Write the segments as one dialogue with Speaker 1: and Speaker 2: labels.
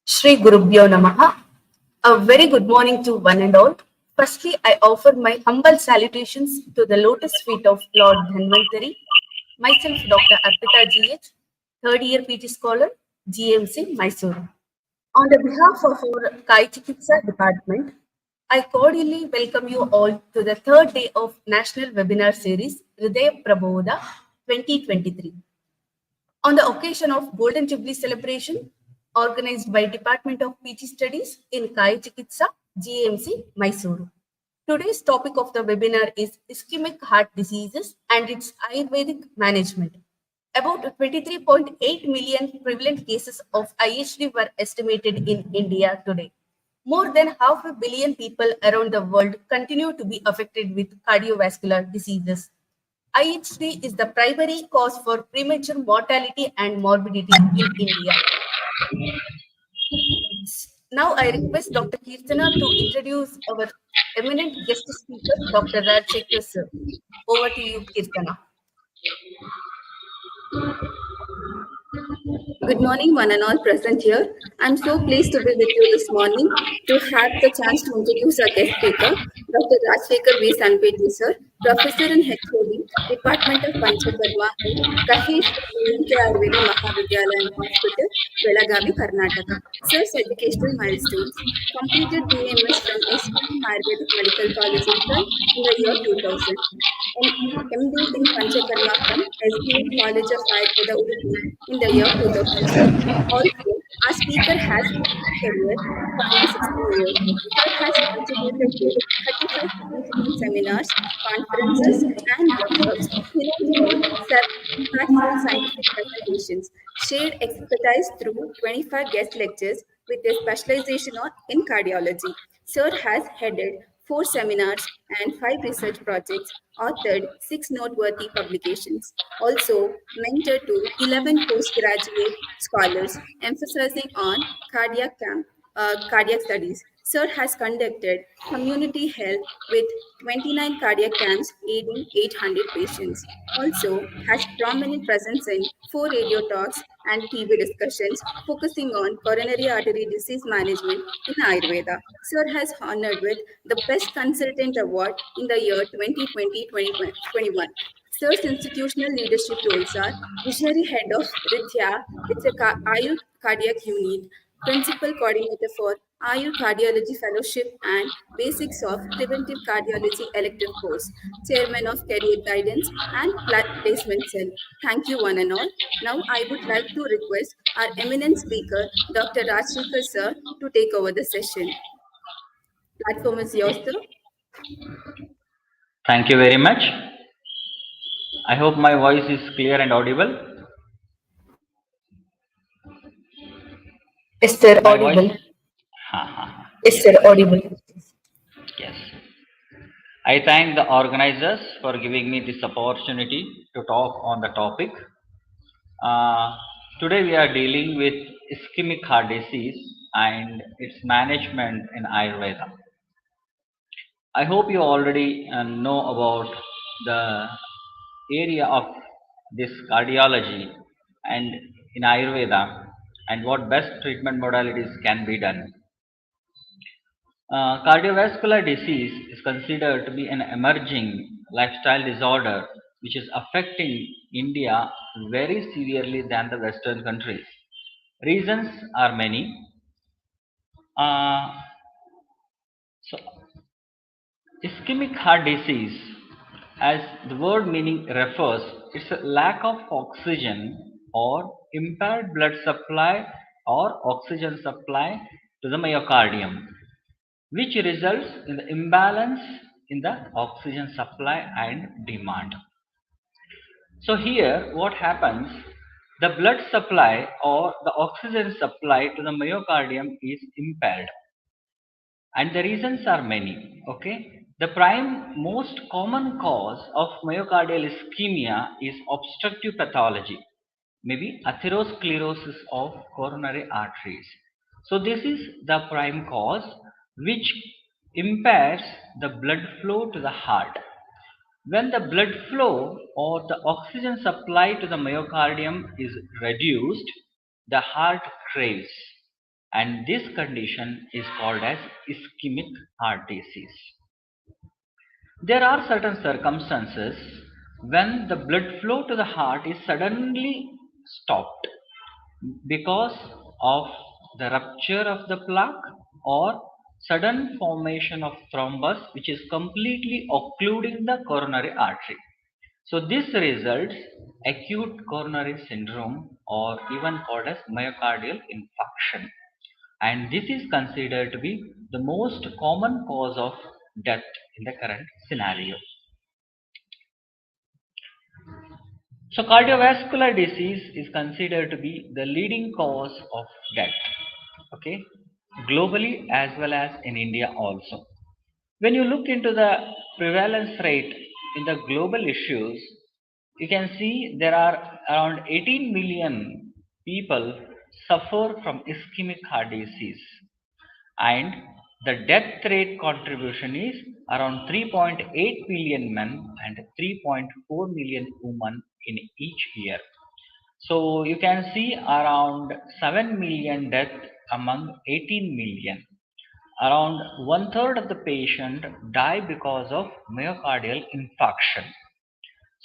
Speaker 1: Shri Gurubhyo Namaha. A very good morning to one and all. Firstly, I offer my humble salutations to the lotus feet of Lord Dhanvantari. Myself, Dr. Arpita G.H., third year PG scholar, GMC, Mysore. On the behalf of our Kai Chikitsa department, I cordially welcome you all to the third day of National Webinar Series, HRIDAYAPRABODHA 2023. On the occasion of Golden Jubilee celebration organized by Department of PG Studies in Kai Chikitsa, GMC, Mysuru. Today's topic of the webinar is ischemic heart diseases and its Ayurvedic management. About 23.8 million prevalent cases of IHD were estimated in India today. More than half a billion people around the world continue to be affected with cardiovascular diseases. IHD is the primary cause for premature mortality and morbidity in India. Now I request Dr. Kirtana to introduce our eminent guest speaker, Dr. Rajshekhar sir. Over to you, Kirtana.
Speaker 2: Good morning, one and all present here. I'm so pleased to be with you this morning to have the chance to introduce our guest speaker, Dr. Rajshekhar V. Sanpeti sir, Professor in HOD, Department of Panchakarma at Kahesh BNK Ayurveda Mahavidyalaya and Hospital, Belagavi, Karnataka. Sir's educational milestones: completed BMS from SPM Ayurvedic Medical College in the year 2000. And MD in Panchakarma from SDA College of Ayurveda, Udupi in the year 2006. Also, our speaker has a career spanning 16 years. Sir has contributed to 35 significant seminars, conferences, and workshops. He has heard several impactful scientific presentations, shared expertise through 25 guest lectures with a specialization in cardiology. Sir has headed 4 seminars and 5 research projects, authored 6 noteworthy publications, also mentored to 11 postgraduate scholars, emphasizing on cardiac studies. Sir has conducted community health with 29 cardiac camps aiding 800 patients. Also has prominent presence in 4 radio talks and TV discussions focusing on coronary artery disease management in Ayurveda. Sir has honored with the Best Consultant Award in the year 2020-2021. Sir's institutional leadership roles are Visionary Head of Ridhya, it's a Ayur Cardiac Unit, Principal Coordinator for Ayur Cardiology Fellowship and Basics of Preventive Cardiology Elective Course, Chairman of Career Guidance and Placement Cell. Thank you, one and all. Now, I would like to request our eminent speaker, Dr. Rajshekhar sir, to take over the session. Platform is yours, sir.
Speaker 3: Thank you very much. I hope my voice is clear and audible.
Speaker 1: Yes, sir,
Speaker 3: My
Speaker 1: audible.
Speaker 3: voice?
Speaker 1: Yes, sir, audible.
Speaker 3: Yes. I thank the organizers for giving me this opportunity to talk on the topic. Today we are dealing with ischemic heart disease and its management in Ayurveda. I hope you already know about the area of this cardiology and in Ayurveda and what best treatment modalities can be done. Cardiovascular disease is considered to be an emerging lifestyle disorder which is affecting India very severely than the Western countries. Reasons are many. So, ischemic heart disease, as the word meaning refers, it's a lack of oxygen or impaired blood supply or oxygen supply to the myocardium, which results in the imbalance in the oxygen supply and demand. So here what happens, the blood supply or the oxygen supply to the myocardium is impaired, and the reasons are many. Okay, the prime most common cause of myocardial ischemia is obstructive pathology, maybe atherosclerosis of coronary arteries. So this is the prime cause which impairs the blood flow to the heart. When the blood flow or the oxygen supply to the myocardium is reduced, the heart craves, and this condition is called as ischemic heart disease. There are certain circumstances when the blood flow to the heart is suddenly stopped because of the rupture of the plaque or sudden formation of thrombus which is completely occluding the coronary artery. So this results acute coronary syndrome or even called as myocardial infarction, and this is considered to be the most common cause of death in the current scenario. So cardiovascular disease is considered to be the leading cause of death, okay, globally as well as in India also. When you look into the prevalence rate in the global issues, you can see there are around 18 million people suffer from ischemic heart disease, and the death rate contribution is around 3.8 million men and 3.4 million women in each year. So you can see around 7 million death among 18 million. Around one third of the patient die because of myocardial infarction.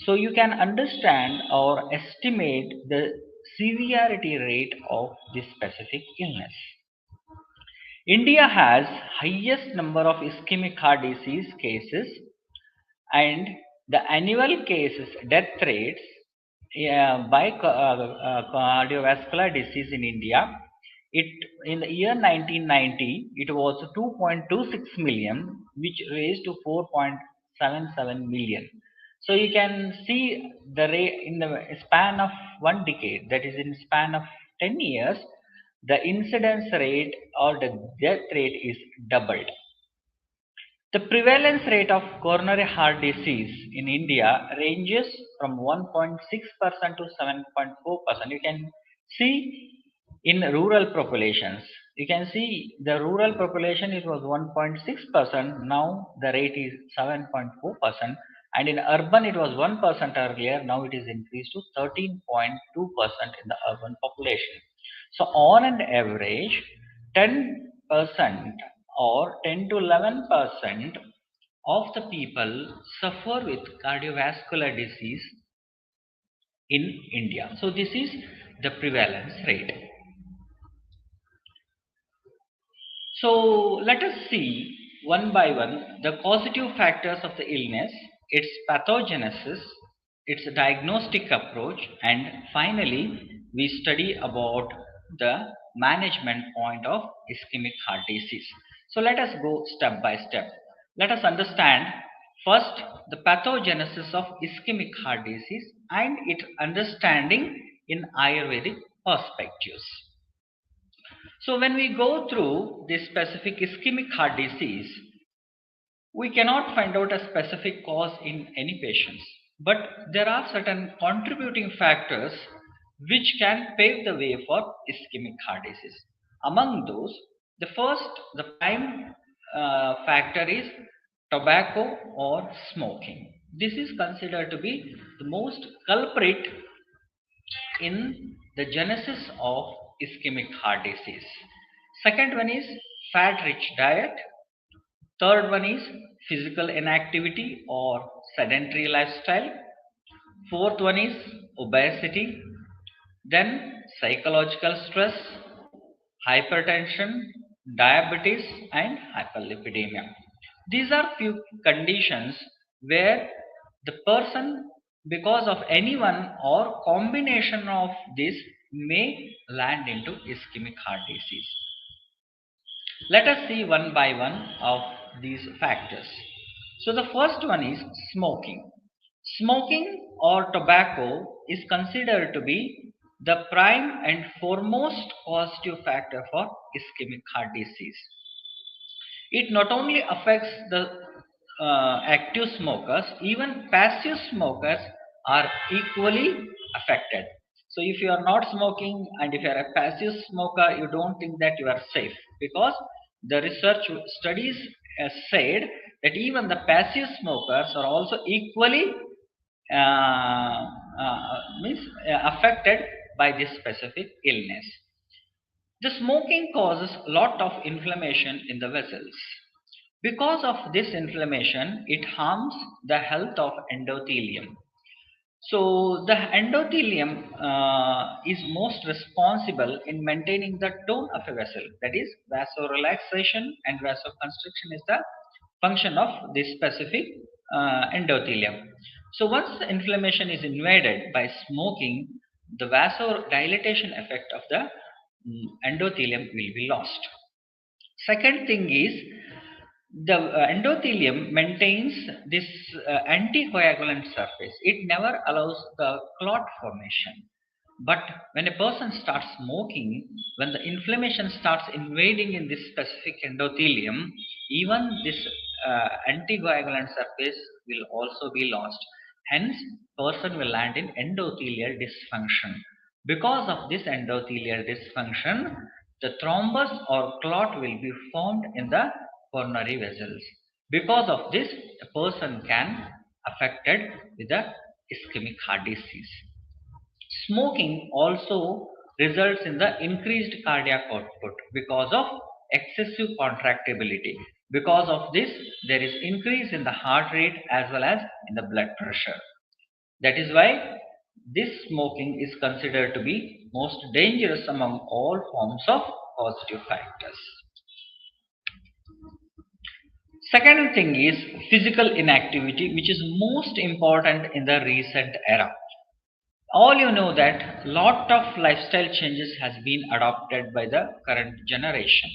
Speaker 3: So you can understand or estimate the severity rate of this specific illness. India has highest number of ischemic heart disease cases, and the annual cases death rates by cardiovascular disease in India, it in the year 1990 it was 2.26 million, which raised to 4.77 million. So you can see the rate in the span of one decade, that is in span of 10 years, the incidence rate or the death rate is doubled. The prevalence rate of coronary heart disease in India ranges from 1.6% to 7.4%. You can see in rural populations. You can see the rural population it was 1.6%. Now the rate is 7.4%, and in urban it was 1% earlier. Now it is increased to 13.2% in the urban population. So on an average, 10% or 10 to 11% of the people suffer with cardiovascular disease in India. So this is the prevalence rate. So let us see one by one the causative factors of the illness, its pathogenesis, its diagnostic approach, and finally we study about the management point of ischemic heart disease. So let us go step by step. Let us understand first the pathogenesis of ischemic heart disease and its understanding in Ayurvedic perspectives. So when we go through this specific ischemic heart disease, we cannot find out a specific cause in any patients, but there are certain contributing factors which can pave the way for ischemic heart disease. Among those, the prime factor is tobacco or smoking. This is considered to be the most culprit in the genesis of ischemic heart disease. Second one is fat rich diet. Third one is physical inactivity or sedentary lifestyle. Fourth one is obesity. Then psychological stress, hypertension, diabetes, and hyperlipidemia. These are few conditions where the person, because of any one or combination of this, may land into ischemic heart disease. Let us see one by one of these factors. So the first one is smoking. Smoking or tobacco is considered to be the prime and foremost causative factor for ischemic heart disease. It not only affects the active smokers, even passive smokers are equally affected. So if you are not smoking and if you are a passive smoker, you don't think that you are safe, because the research studies said that even the passive smokers are also equally uh, means affected by this specific illness. The smoking causes a lot of inflammation in the vessels. Because of this inflammation, it harms the health of endothelium. So the endothelium is most responsible in maintaining the tone of a vessel. That is, vasorelaxation and vasoconstriction is the function of this specific endothelium. So once the inflammation is invaded by smoking, the vasodilatation effect of the endothelium will be lost. Second thing is the endothelium maintains this anticoagulant surface. It never allows the clot formation. But when a person starts smoking, when the inflammation starts invading in this specific endothelium, even this anticoagulant surface will also be lost. Hence, person will land in endothelial dysfunction. Because of this endothelial dysfunction, the thrombus or clot will be formed in the coronary vessels. Because of this, a person can affected with the ischemic heart disease. Smoking also results in the increased cardiac output because of excessive contractibility. Because of this, there is increase in the heart rate as well as in the blood pressure. That is why this smoking is considered to be most dangerous among all forms of causative factors. Second thing is physical inactivity, which is most important in the recent era. All you know that lot of lifestyle changes has been adopted by the current generation.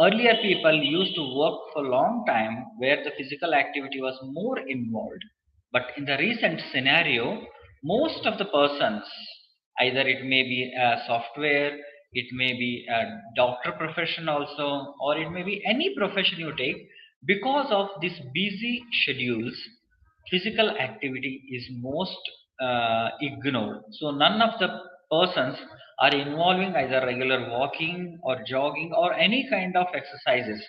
Speaker 3: Earlier people used to work for a long time where the physical activity was more involved. But in the recent scenario, most of the persons, either it may be a software, it may be a doctor profession also, or it may be any profession you take, because of these busy schedules, physical activity is most ignored. So none of the persons are involving either regular walking or jogging or any kind of exercises.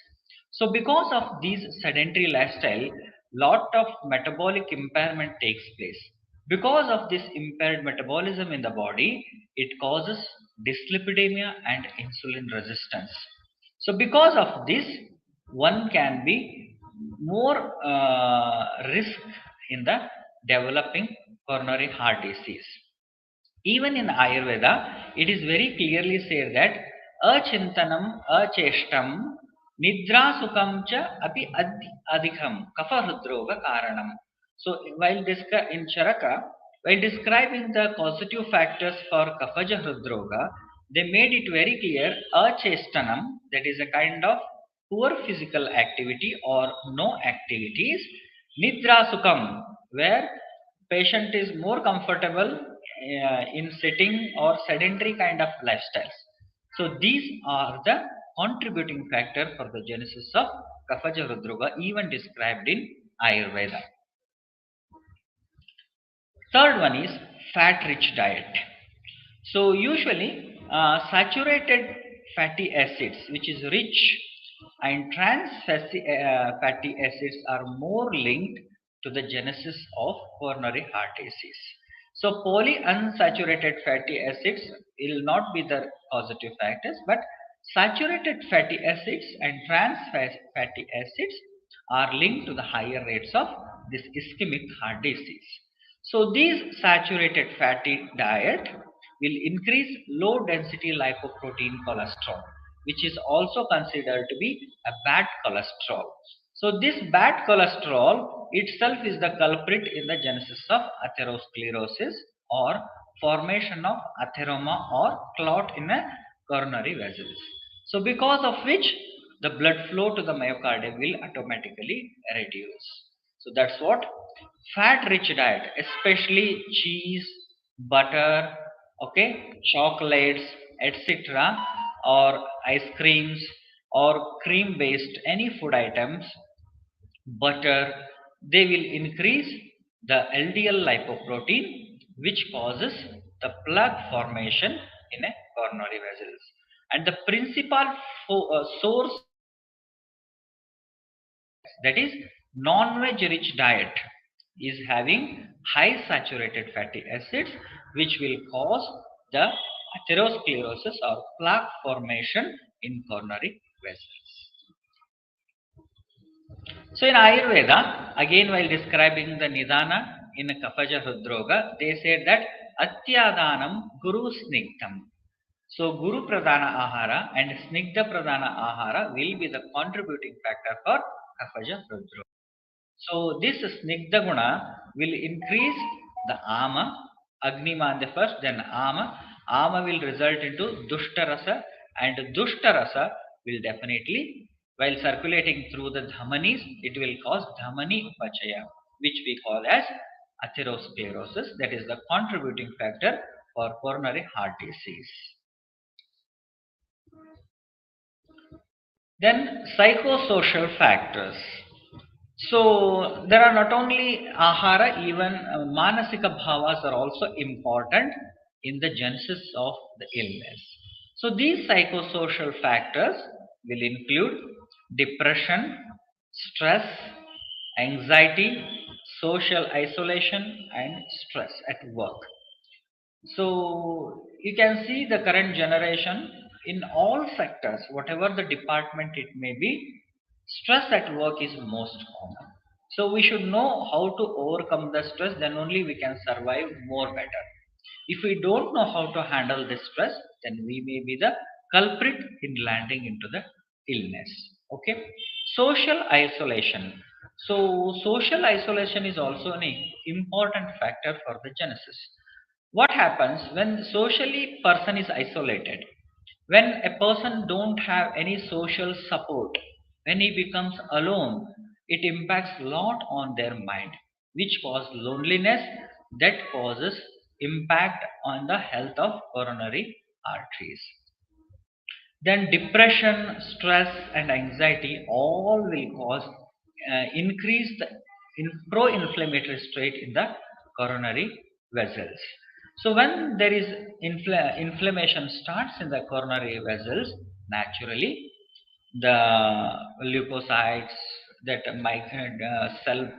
Speaker 3: So because of these sedentary lifestyle, lot of metabolic impairment takes place. Because of this impaired metabolism in the body, it causes dyslipidemia and insulin resistance. So because of this, one can be more risk in the developing coronary heart disease. Even in Ayurveda, it is very clearly said that achintanam, acheshtam, nidra sukham cha api adhikam, kapha hridroga karanam. So while in Charaka, while describing the causative factors for kaphaja hridroga, they made it very clear achestanam, that is a kind of poor physical activity or no activities, nidra sukham, where patient is more comfortable in sitting or sedentary kind of lifestyles. So these are the contributing factor for the genesis of Kaphaja Rudroga, even described in Ayurveda. Third one is fat-rich diet. So usually saturated fatty acids, which is rich, and trans fatty acids are more linked to the genesis of coronary heart disease. So polyunsaturated fatty acids will not be the causative factors, but saturated fatty acids and trans fatty acids are linked to the higher rates of this ischemic heart disease. So these saturated fatty diet will increase low density lipoprotein cholesterol, which is also considered to be a bad cholesterol. So this bad cholesterol itself is the culprit in the genesis of atherosclerosis or formation of atheroma or clot in a coronary vessels. So because of which the blood flow to the myocardium will automatically reduce. So that's what fat rich diet, especially cheese, butter, okay, chocolates, etc., or ice creams or cream based any food items, butter, they will increase the LDL lipoprotein, which causes the plaque formation in a coronary vessels. And the principal source That is, non-veg rich diet is having high saturated fatty acids, which will cause the atherosclerosis or plaque formation in coronary vessels. So in Ayurveda, again while describing the Nidana in Kafaja Hridroga, they said that Atyadanam Guru Snigdham. So Guru Pradhana Ahara and Snigdha Pradhana Ahara will be the contributing factor for Kafaja Hridroga. So this Snigdha Guna will increase the Ama, Agnima the first, then Ama. Ama will result into Dushtarasa, and Dushtarasa will definitely, while circulating through the Dhamanis, it will cause Dhamani Upachaya, which we call as atherosclerosis. That is the contributing factor for coronary heart disease. Then psychosocial factors. So there are not only ahara, even manasika bhavas are also important in the genesis of the illness. So these psychosocial factors will include depression, stress, anxiety, social isolation, and stress at work. So you can see the current generation in all sectors, whatever the department it may be, stress at work is most common. So we should know how to overcome the stress, then only we can survive more better. If we don't know how to handle this stress, then we may be the culprit in landing into the illness. Okay. Social isolation. So social isolation is also an important factor for the genesis. What happens when socially person is isolated? When a person don't have any social support, when he becomes alone, it impacts a lot on their mind, which causes loneliness, that causes impact on the health of coronary arteries. Then depression, stress, and anxiety all will cause increased pro-inflammatory state in the coronary vessels. So when there is inflammation starts in the coronary vessels, naturally the leukocytes, that cell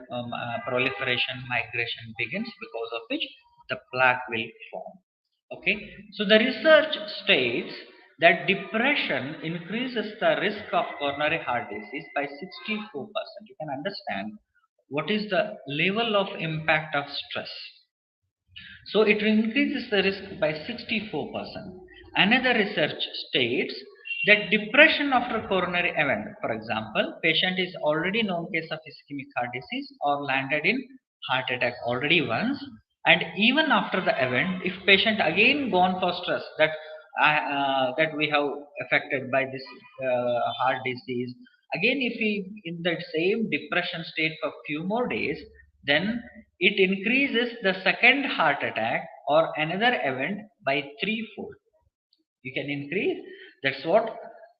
Speaker 3: proliferation migration begins, because of which the plaque will form. Okay, so the research states that depression increases the risk of coronary heart disease by 64%. You can understand what is the level of impact of stress. So it increases the risk by 64%. Another research states that depression after coronary event, for example, patient is already known case of ischemic heart disease or landed in heart attack already once, and even after the event, if patient again gone for stress, that we have affected by this heart disease, again if he in that same depression state for few more days, then it increases the second heart attack or another event by threefold. You can increase. That's what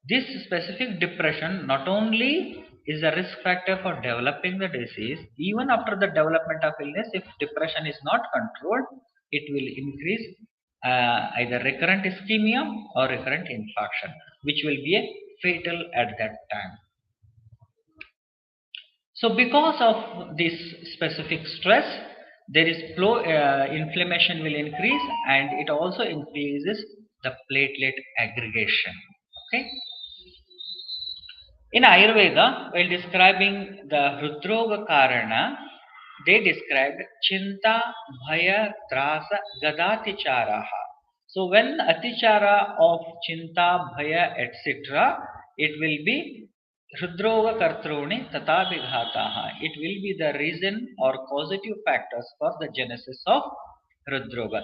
Speaker 3: this specific depression not only is a risk factor for developing the disease, even after the development of illness, if depression is not controlled, it will increase either recurrent ischemia or recurrent infarction, which will be a fatal at that time. So because of this specific stress, there is inflammation will increase, and it also increases the platelet aggregation. Okay. In Ayurveda, while describing the Hridroga Karana, they described Chinta, Bhaya, Trasa, Gadaticharaha. So when Atichara of Chinta, Bhaya, etc., it will be Hridroga Kartruni Tatabhighataha. It will be the reason or causative factors for the genesis of Hridroga.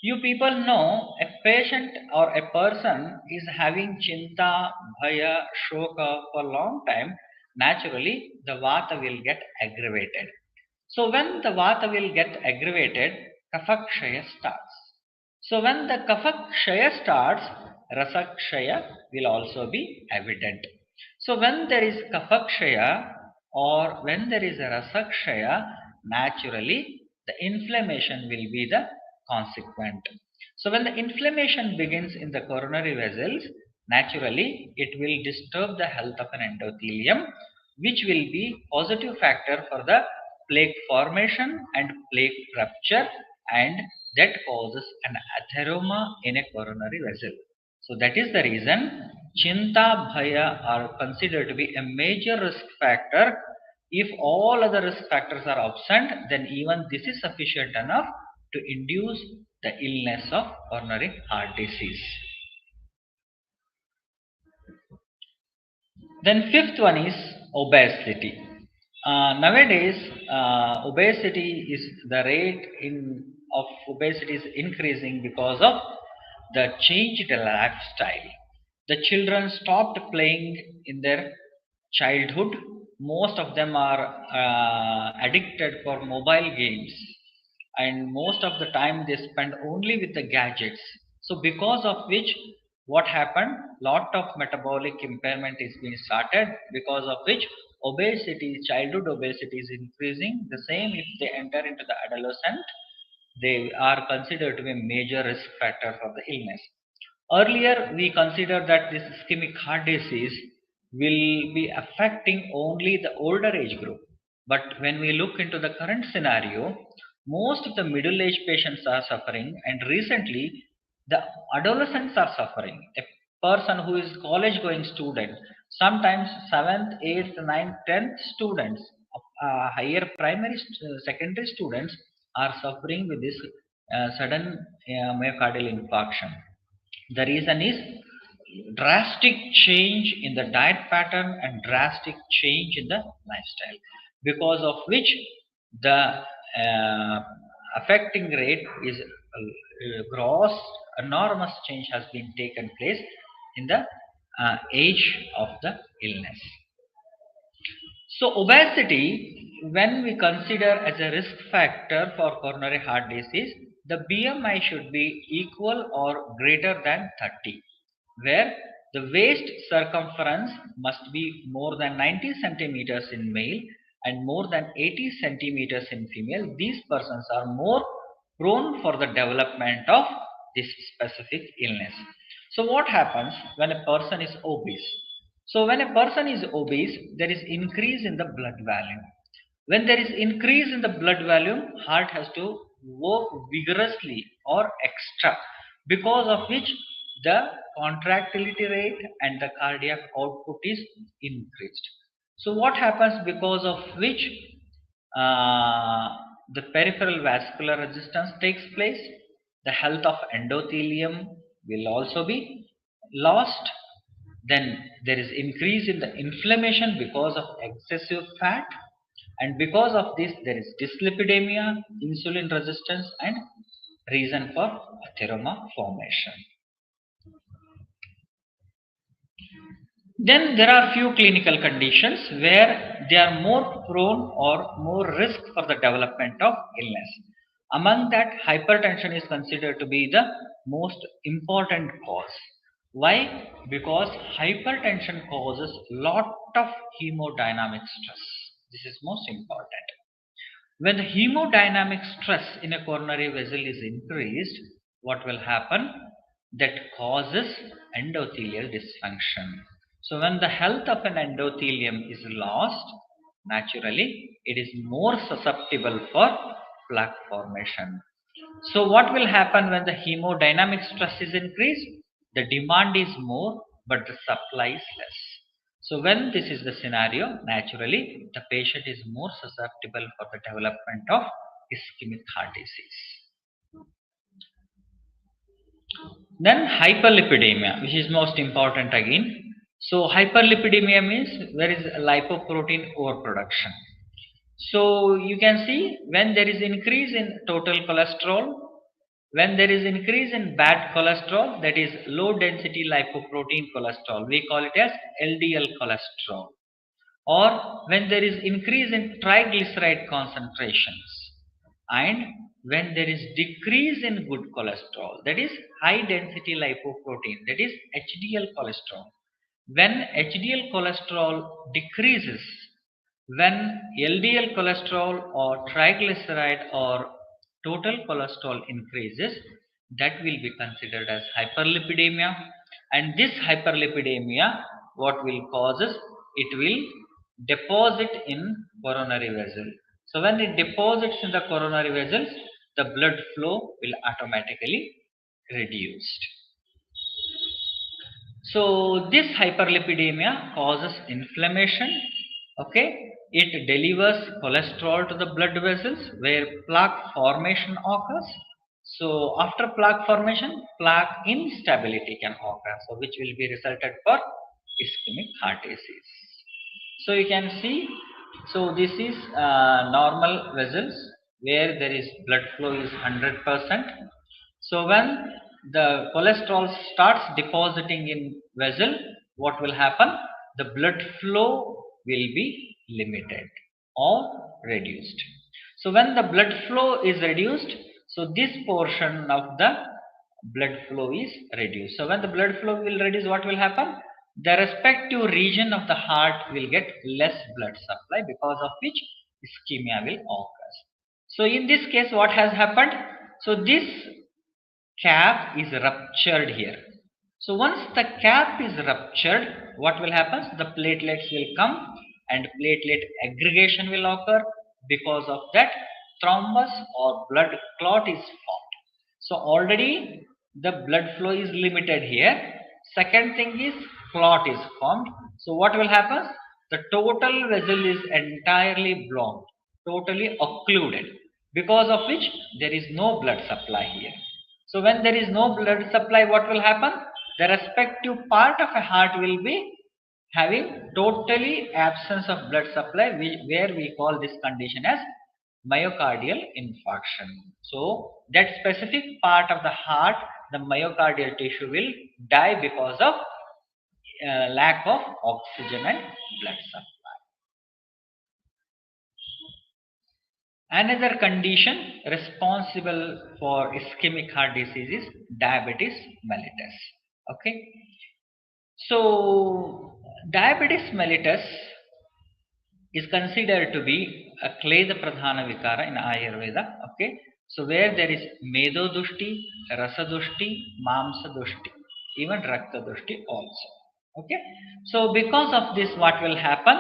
Speaker 3: You people know a patient or a person is having chinta, bhaya, shoka for a long time, naturally the vata will get aggravated. So when the vata will get aggravated, kafakshaya starts. So when the kafakshaya starts, rasakshaya will also be evident. So when there is kafakshaya or when there is a rasakshaya, naturally the inflammation will be the consequent. So when the inflammation begins in the coronary vessels, naturally it will disturb the health of an endothelium, which will be positive factor for the plaque formation and plaque rupture, and that causes an atheroma in a coronary vessel. So that is the reason chinta bhaya are considered to be a major risk factor. If all other risk factors are absent, then even this is sufficient enough to induce the illness of coronary heart disease. Then fifth one is obesity. Nowadays, obesity is the rate of obesity is increasing because of the changed lifestyle. The children stopped playing in their childhood. Most of them are addicted for mobile games, and most of the time they spend only with the gadgets. So because of which, what happened, lot of metabolic impairment is being started, because of which obesity, childhood obesity is increasing. The same if they enter into the adolescent, they are considered to be a major risk factor for the illness. Earlier, we considered that this ischemic heart disease will be affecting only the older age group. But when we look into the current scenario, most of the middle aged patients are suffering, and recently the adolescents are suffering. A person who is college going student, sometimes 7th, 8th, 9th, 10th students, higher primary, secondary students are suffering with this sudden myocardial infarction. The reason is drastic change in the diet pattern and drastic change in the lifestyle, because of which the affecting rate is gross, enormous change has been taken place in the age of the illness. So obesity, when we consider as a risk factor for coronary heart disease, the BMI should be equal or greater than 30, where the waist circumference must be more than 90 centimeters in male and more than 80 centimeters in female. These persons are more prone for the development of this specific illness. So what happens when a person is obese? So when a person is obese, there is increase in the blood volume. When there is increase in the blood volume, heart has to work vigorously or extra, because of which the contractility rate and the cardiac output is increased. So what happens, because of which the peripheral vascular resistance takes place, the health of endothelium will also be lost. Then there is increase in the inflammation because of excessive fat, and because of this there is dyslipidemia, insulin resistance, and reason for atheroma formation. Then there are few clinical conditions where they are more prone or more risk for the development of illness. Among that, hypertension is considered to be the most important cause. Why? Because hypertension causes lot of hemodynamic stress. This is most important. When the hemodynamic stress in a coronary vessel is increased, what will happen? That causes endothelial dysfunction. So when the health of an endothelium is lost, naturally it is more susceptible for plaque formation. So what will happen when the hemodynamic stress is increased? The demand is more, but the supply is less. So when this is the scenario, naturally the patient is more susceptible for the development of ischemic heart disease. Then hyperlipidemia, which is most important again. So hyperlipidemia means there is lipoprotein overproduction. So you can see when there is increase in total cholesterol, when there is increase in bad cholesterol, that is low density lipoprotein cholesterol, we call it as LDL cholesterol. Or when there is increase in triglyceride concentrations, and when there is decrease in good cholesterol, that is high density lipoprotein, that is HDL cholesterol. When HDL cholesterol decreases, when LDL cholesterol or triglyceride or total cholesterol increases, that will be considered as hyperlipidemia. And this hyperlipidemia, what will cause is, it will deposit in coronary vessel. So when it deposits in the coronary vessels, the blood flow will automatically reduced. So this hyperlipidemia causes inflammation. Okay, it delivers cholesterol to the blood vessels where plaque formation occurs. So after plaque formation, plaque instability can occur, so which will be resulted for ischemic heart disease. So you can see, so this is normal vessels where there is blood flow is 100%. So when the cholesterol starts depositing in vessel, what will happen? The blood flow will be limited or reduced. So when the blood flow is reduced, so this portion of the blood flow is reduced. So when the blood flow will reduce, what will happen? The respective region of the heart will get less blood supply, because of which ischemia will occur. So in this case, what has happened? So this cap is ruptured here. So once the cap is ruptured, what will happen? The platelets will come and platelet aggregation will occur. Because of that, thrombus or blood clot is formed. So already the blood flow is limited here. Second thing is clot is formed. So what will happen? The total vessel is entirely blocked, totally occluded, because of which there is no blood supply here. So when there is no blood supply, what will happen? The respective part of a heart will be having totally absence of blood supply, where we call this condition as myocardial infarction. So that specific part of the heart, the myocardial tissue, will die because of lack of oxygen and blood supply. Another condition responsible for ischemic heart disease is diabetes mellitus. Okay, so diabetes mellitus is considered to be a kleda pradhana vikara in Ayurveda. Okay, so where there is medo dushti, rasa dushti, mamsa dushti, even rakta dushti also. Okay, so because of this, what will happen?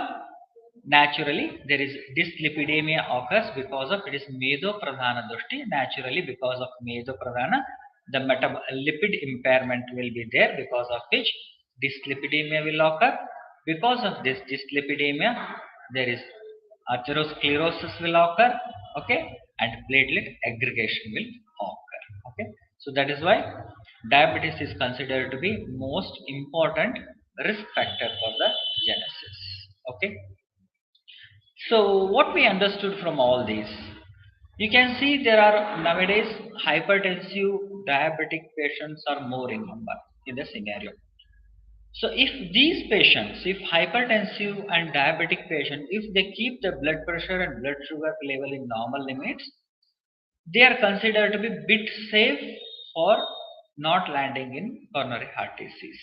Speaker 3: Naturally, there is dyslipidemia occurs because of it is medo pradhana dushti. Naturally, because of medo pradhana, the lipid impairment will be there, because of which dyslipidemia will occur. Because of this dyslipidemia, there is atherosclerosis will occur. Okay, and platelet aggregation will occur. Okay, so that is why diabetes is considered to be most important risk factor for the genesis. Okay. So what we understood from all these, you can see there are nowadays hypertensive diabetic patients are more in number in the scenario. So if these patients, if hypertensive and diabetic patients, if they keep the blood pressure and blood sugar level in normal limits, they are considered to be bit safe for not landing in coronary heart disease.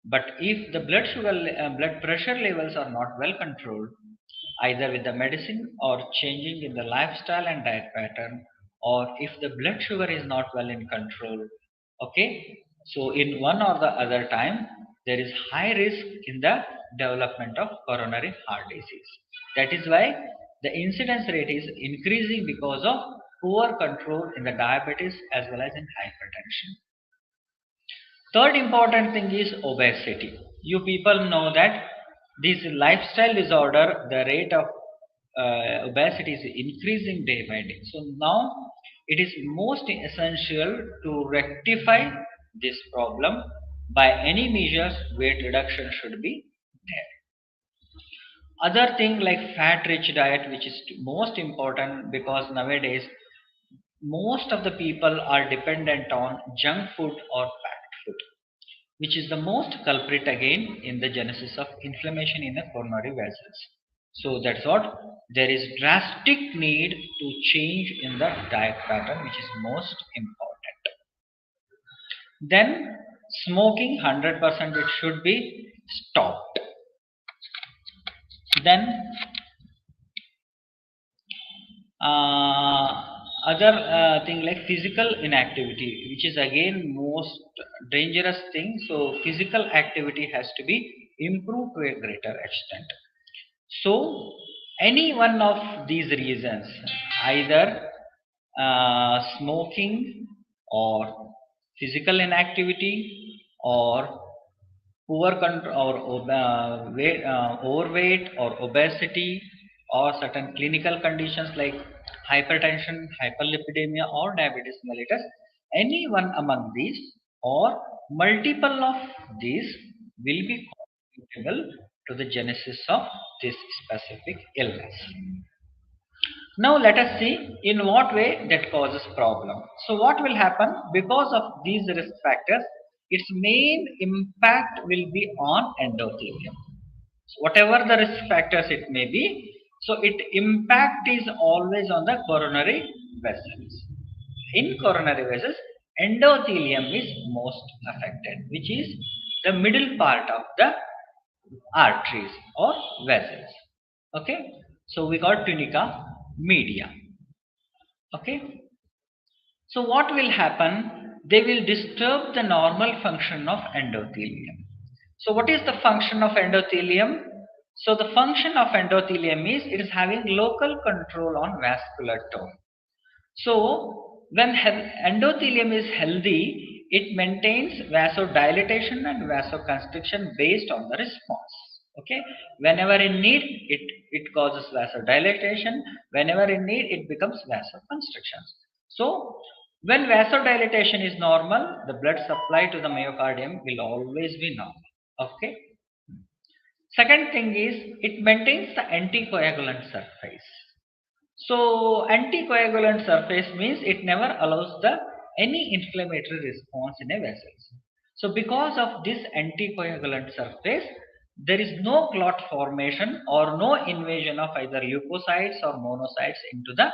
Speaker 3: But if the blood pressure levels are not well controlled, either with the medicine or changing in the lifestyle and diet pattern, or if the blood sugar is not well in control, okay, so in one or the other time, there is high risk in the development of coronary heart disease. That is why the incidence rate is increasing because of poor control in the diabetes as well as in hypertension. Third important thing is obesity. You people know that this lifestyle disorder, the rate of obesity is increasing day by day. So now it is most essential to rectify this problem by any measures. Weight reduction should be there. Other thing like fat rich diet, which is most important, because nowadays most of the people are dependent on junk food or packed food, which is the most culprit again in the genesis of inflammation in the coronary vessels. So that's what there is drastic need to change in the diet pattern, which is most important. Then smoking 100% it should be stopped. Then other thing like physical inactivity, which is again most dangerous thing. So physical activity has to be improved to a greater extent. So, any one of these reasons, either smoking or physical inactivity or poor control or overweight or obesity or certain clinical conditions like hypertension, hyperlipidemia or diabetes mellitus, any one among these or multiple of these will be contributable to the genesis of this specific illness. Now let us see in what way that causes problem. So what will happen because of these risk factors? Its main impact will be on endothelium. So whatever the risk factors it may be, so its impact is always on the coronary vessels. In coronary vessels, endothelium is most affected, which is the middle part of the arteries or vessels. Okay, so we got tunica media. Okay, so what will happen? They will disturb the normal function of endothelium. So what is the function of endothelium? So the function of endothelium is it is having local control on vascular tone. So when endothelium is healthy, it maintains vasodilatation and vasoconstriction based on the response. Okay, whenever in need, it causes vasodilatation. Whenever in need, it becomes vasoconstriction. So when vasodilatation is normal, the blood supply to the myocardium will always be normal. Okay. Second thing is it maintains the anticoagulant surface. So anticoagulant surface means it never allows the any inflammatory response in a vessel. So because of this anticoagulant surface, there is no clot formation or no invasion of either leukocytes or monocytes into the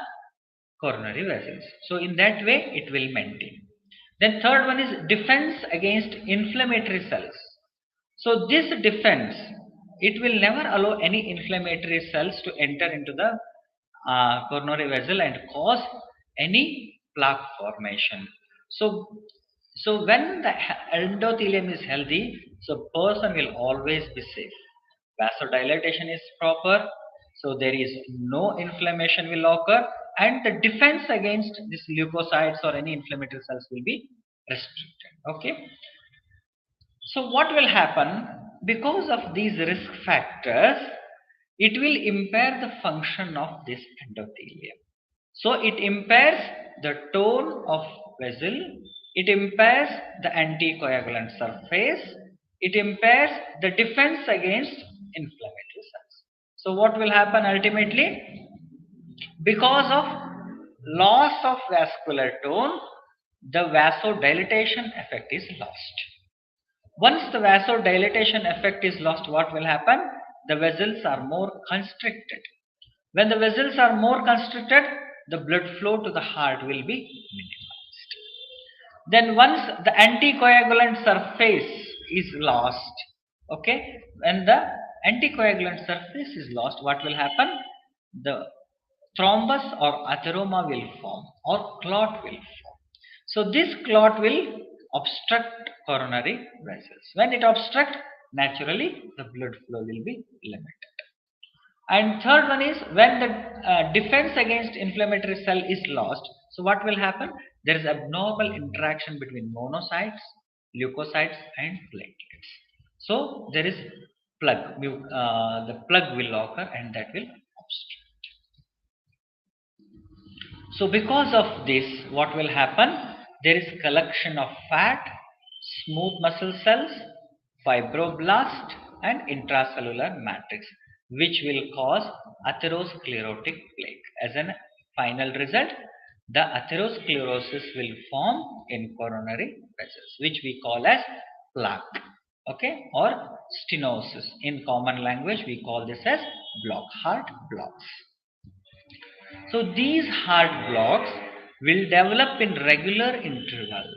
Speaker 3: coronary vessels. So in that way, it will maintain. Then third one is defense against inflammatory cells. So this defense, it will never allow any inflammatory cells to enter into the coronary vessel and cause any plaque formation. So when the endothelium is healthy, so person will always be safe. Vasodilatation is proper, so there is no inflammation will occur, and the defense against these leukocytes or any inflammatory cells will be restricted. Okay. So what will happen because of these risk factors? It will impair the function of this endothelium. So it impairs the tone of vessel, it impairs the anticoagulant surface, it impairs the defense against inflammatory cells. So what will happen ultimately? Because of loss of vascular tone, the vasodilatation effect is lost. Once the vasodilatation effect is lost, what will happen? The vessels are more constricted. When the vessels are more constricted, the blood flow to the heart will be minimized. Then once the anticoagulant surface is lost, okay, when the anticoagulant surface is lost, what will happen? The thrombus or atheroma will form or clot will form. So this clot will obstruct coronary vessels. When it obstructs, naturally the blood flow will be limited. And third one is when the defense against inflammatory cell is lost. So what will happen? There is abnormal interaction between monocytes, leukocytes, and platelets. So there is plug. The plug will occur, and that will obstruct. So because of this, what will happen? There is collection of fat, smooth muscle cells, fibroblast, and intracellular matrix, which will cause atherosclerotic plaque. As a final result, the atherosclerosis will form in coronary vessels, which we call as plaque, okay, or stenosis. In common language, we call this as block, heart blocks. So these heart blocks will develop in regular intervals.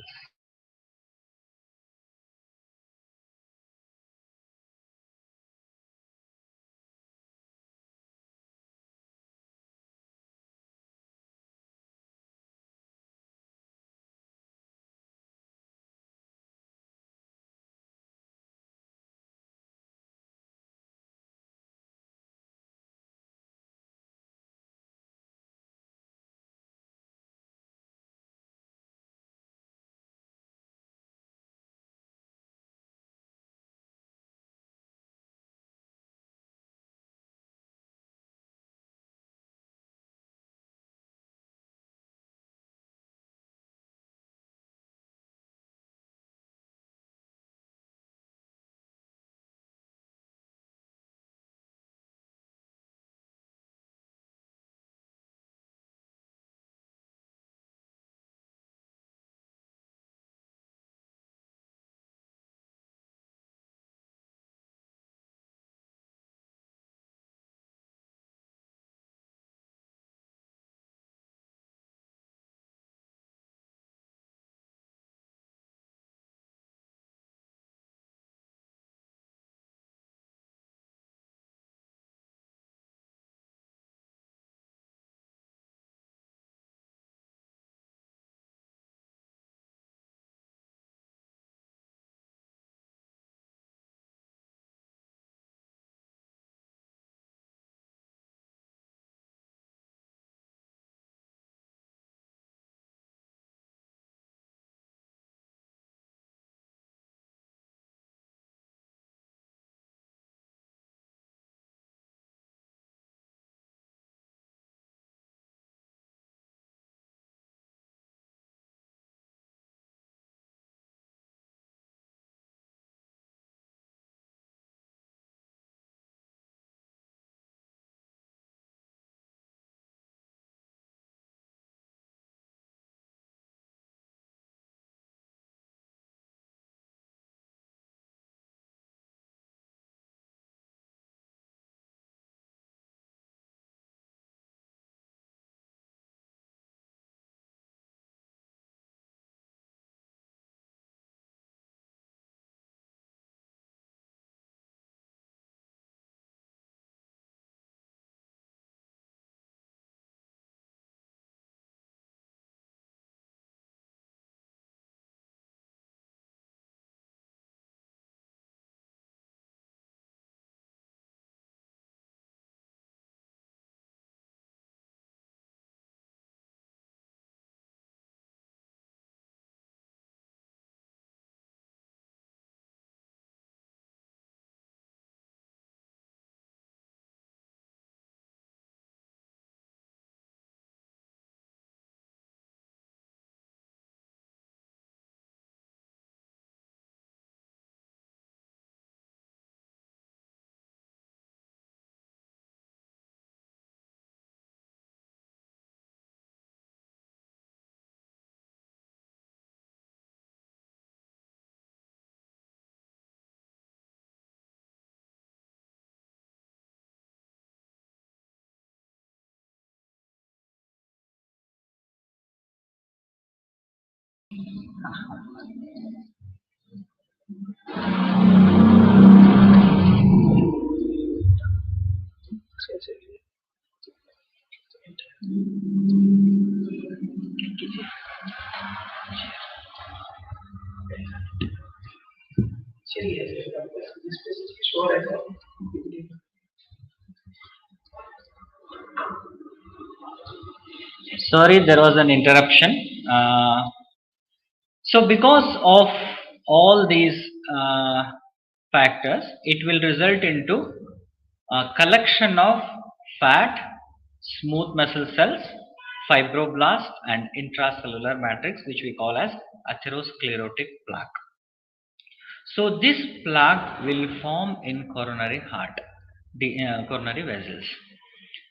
Speaker 3: Sorry, there was an interruption. So, because of all these factors, it will result into a collection of fat, smooth muscle cells, fibroblast, and intracellular matrix, which we call as atherosclerotic plaque. So, this plaque will form in coronary heart, the coronary vessels.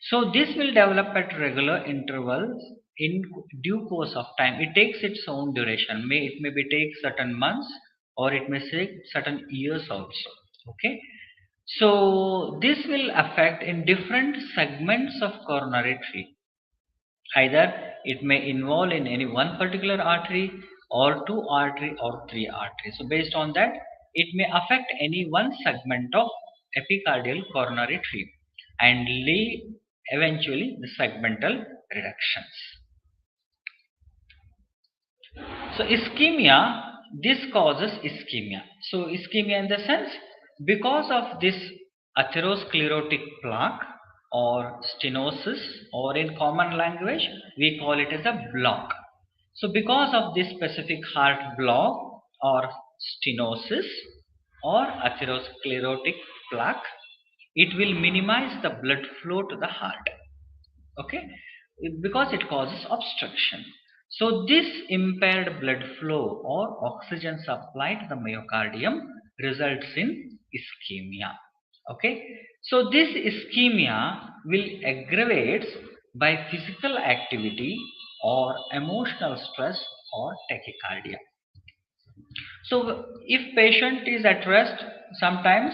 Speaker 3: So this will develop at regular intervals in due course of time. It takes its own duration. It may be take certain months or it may take certain years also. Okay. So this will affect in different segments of coronary tree. Either it may involve in any one particular artery or two artery or three arteries. So based on that, it may affect any one segment of epicardial coronary tree and lead eventually the segmental reductions. So ischemia, this causes ischemia. So ischemia in the sense, because of this atherosclerotic plaque or stenosis, or in common language we call it as a block. So because of this specific heart block or stenosis or atherosclerotic plaque, it will minimize the blood flow to the heart. Okay, because it causes obstruction. So this impaired blood flow or oxygen supply to the myocardium results in ischemia. Okay, so this ischemia will aggravate by physical activity or emotional stress or tachycardia. So if patient is at rest, sometimes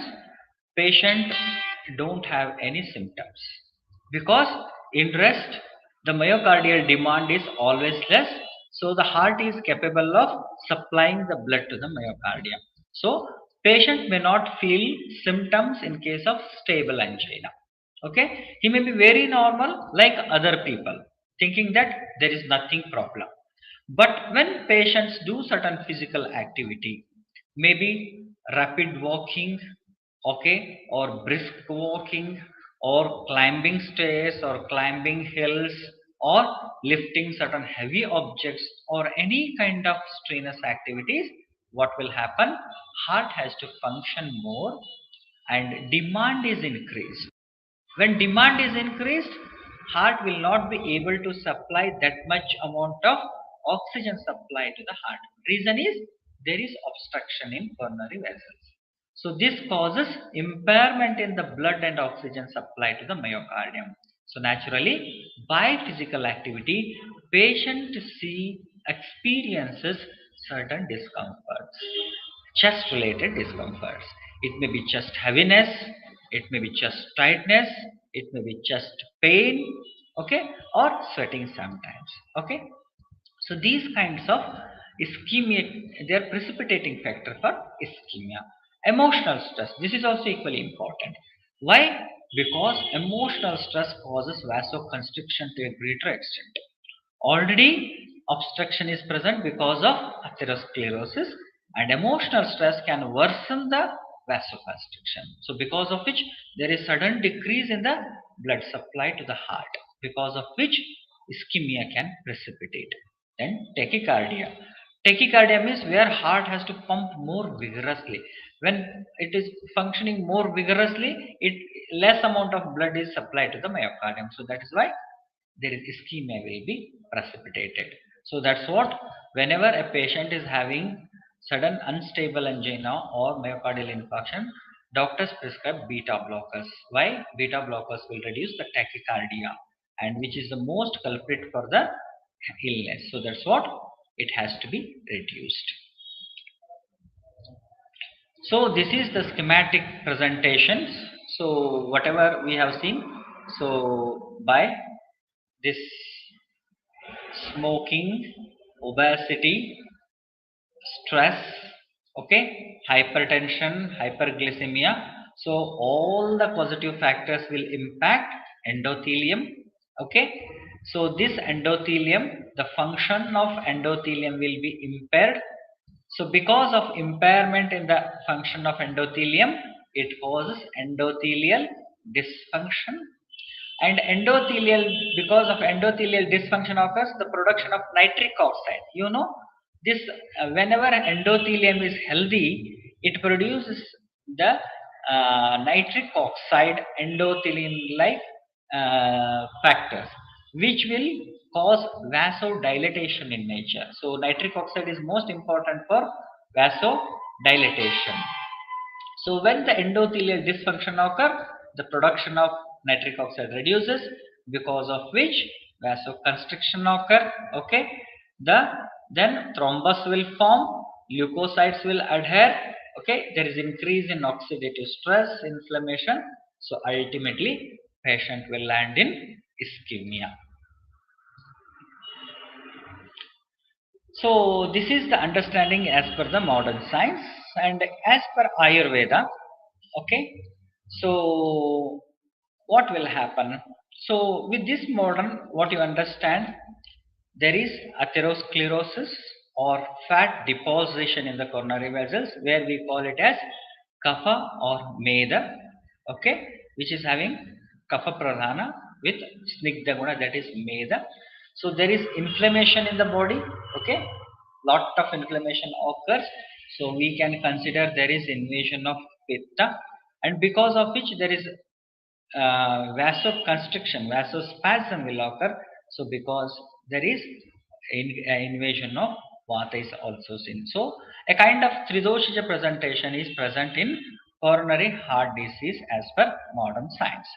Speaker 3: patient don't have any symptoms because in rest the myocardial demand is always less, so the heart is capable of supplying the blood to the myocardium. So patient may not feel symptoms in case of stable angina. Okay, he may be very normal like other people, thinking that there is nothing problem. But when patients do certain physical activity, maybe rapid walking, okay, or brisk walking, or climbing stairs, or climbing hills, or lifting certain heavy objects, or any kind of strenuous activities, what will happen? Heart has to function more and demand is increased. When demand is increased, heart will not be able to supply that much amount of oxygen supply to the heart. Reason is there is obstruction in coronary vessels. So this causes impairment in the blood and oxygen supply to the myocardium. So naturally, by physical activity, patient experiences certain discomforts, chest related discomforts. It may be chest heaviness, it may be chest tightness, it may be chest pain, okay, or sweating sometimes. Okay, so these kinds of ischemia, they are precipitating factor for ischemia. Emotional stress, this is also equally important. Why? Because emotional stress causes vasoconstriction to a greater extent. Already obstruction is present because of atherosclerosis, and emotional stress can worsen the vasoconstriction. So because of which there is sudden decrease in the blood supply to the heart, because of which ischemia can precipitate. Then tachycardia. Tachycardia means where heart has to pump more vigorously. When it is functioning more vigorously, it less amount of blood is supplied to the myocardium. So that is why there is ischemia will be precipitated. So that's what, whenever a patient is having sudden unstable angina or myocardial infarction, doctors prescribe beta blockers. Why? Beta blockers will reduce the tachycardia, and which is the most culprit for the illness. So that's what it has to be reduced. So this is the schematic presentations. So whatever we have seen, so by this smoking, obesity, stress, okay, hypertension, hyperglycemia. So all the causative factors will impact endothelium. Okay, so this endothelium, the function of endothelium will be impaired. So because of impairment in the function of endothelium, it causes endothelial dysfunction. And endothelial, because of endothelial dysfunction occurs the production of nitric oxide. You know, this whenever endothelium is healthy, it produces the nitric oxide endothelium like factors, which will cause vasodilatation in nature. So nitric oxide is most important for vasodilatation. So when the endothelial dysfunction occurs, the production of nitric oxide reduces, because of which vasoconstriction occur. Okay, then thrombus will form, leukocytes will adhere. Okay, there is increase in oxidative stress, inflammation. So ultimately, patient will land in ischemia. So this is the understanding as per the modern science and as per Ayurveda. Okay. So what will happen? So with this modern, what you understand, there is atherosclerosis or fat deposition in the coronary vessels, where we call it as kapha or meda. Okay, which is having kapha pradhana with snigdha guna, that is meda. So there is inflammation in the body. Okay, lot of inflammation occurs. So we can consider there is invasion of pitta, and because of which there is vasoconstriction, vasospasm will occur. So because there is invasion of vata is also seen. So a kind of tridoshija presentation is present in coronary heart disease as per modern science.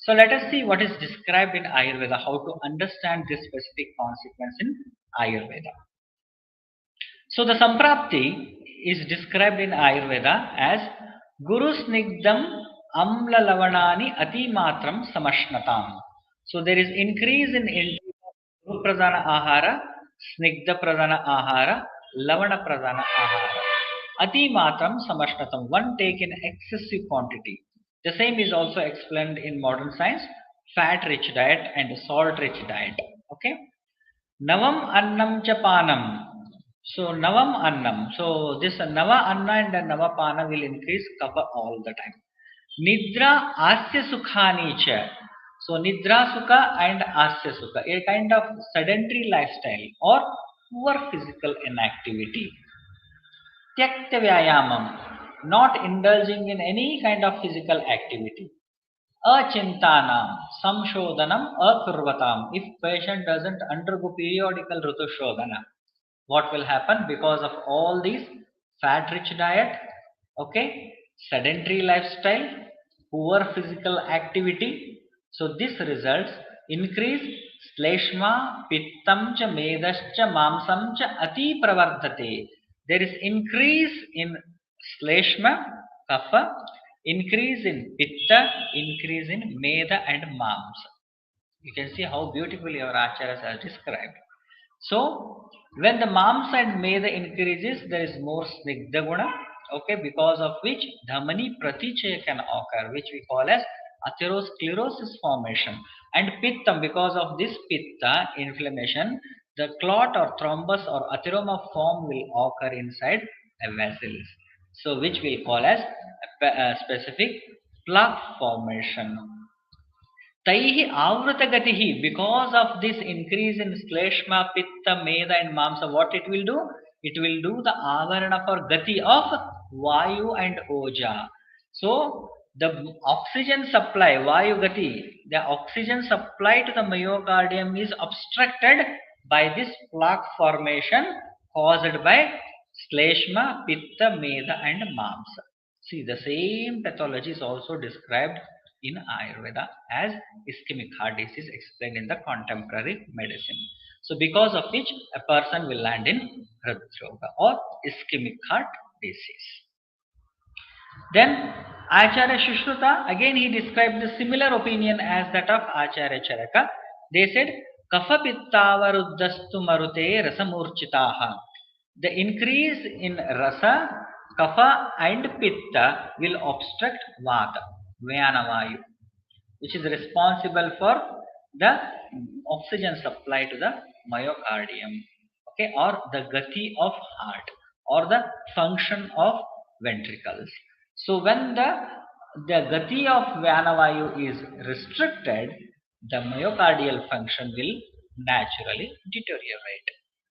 Speaker 3: So let us see what is described in Ayurveda, how to understand this specific consequence in Ayurveda. So the Samprapti is described in Ayurveda as Guru Snigdam Amla Lavanani Ati Matram Samashnatam. So there is increase in intake of Guru Pradhana Ahara, Snigdha Pradhana Ahara, Lavana Pradhana Ahara. Ati Matram Samashnatam, one take in excessive quantity. The same is also explained in modern science, fat rich diet and salt rich diet. Okay. Navam annam cha panam. So navam annam. So this nava anna and nava pana will increase kapha all the time. Nidra asya sukhani cha. So nidra sukha and asya sukha, a kind of sedentary lifestyle or poor physical inactivity. Tyakta vyayamam, not indulging in any kind of physical activity. Achintanam, samshodhanam, akurvatam. If patient doesn't undergo periodical rutushodhana, what will happen? Because of all these fat rich diet, okay, sedentary lifestyle, poor physical activity, so this results increase shleshma pittam cha medascha mamsam cha ati pravardhate. There is increase in shleshma kapha, increase in pitta, increase in meda and mamsa. You can see how beautifully our acharyas have described. So when the mamsa and meda increases, there is more snigdha guna, okay, because of which dhamani pratichaya can occur, which we call as atherosclerosis formation. And pittam, because of this pitta inflammation, the clot or thrombus or atheroma form will occur inside a vessels. So which we'll call as a specific plaque formation. Taihi avratagatihi, because of this increase in shleshma, pitta, meda and mamsa, what it will do? It will do the avarana for gati of vayu and oja. So the oxygen supply, vayu gati, the oxygen supply to the myocardium is obstructed by this plaque formation caused by shleshma, pitta, meda and mamsa. See, the same pathology is also described in Ayurveda as ischemic heart disease explained in the contemporary medicine. So because of which a person will land in Hridroga or ischemic heart disease. Then Acharya Shushruta, again he described the similar opinion as that of Acharya Charaka. They said, Kapha pittavaruddhastu marute rasamurchitaha. The increase in rasa, kapha and pitta will obstruct vata, Vyanavayu, which is responsible for the oxygen supply to the myocardium, okay, or the gati of heart, or the function of ventricles. So when the gati of Vyanavayu is restricted, the myocardial function will naturally deteriorate.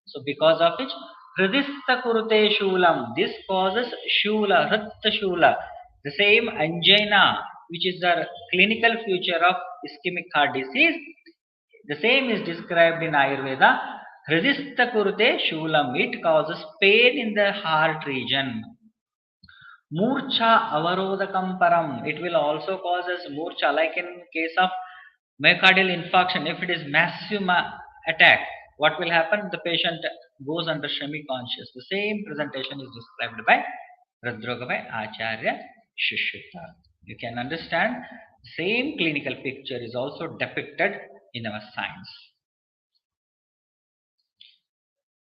Speaker 3: So because of which hridistha kurute shulam, this causes shula, hritta shula, the same angina, which is the clinical feature of ischemic heart disease, the same is described in Ayurveda. Hridistha kurute shulam, it causes pain in the heart region. Murcha avarodakam param, it will also cause as murcha, like in case of myocardial infarction. If it is massive attack, what will happen? The patient goes under semi-conscious. The same presentation is described by Radroga by Acharya Shushruta. You can understand, same clinical picture is also depicted in our science.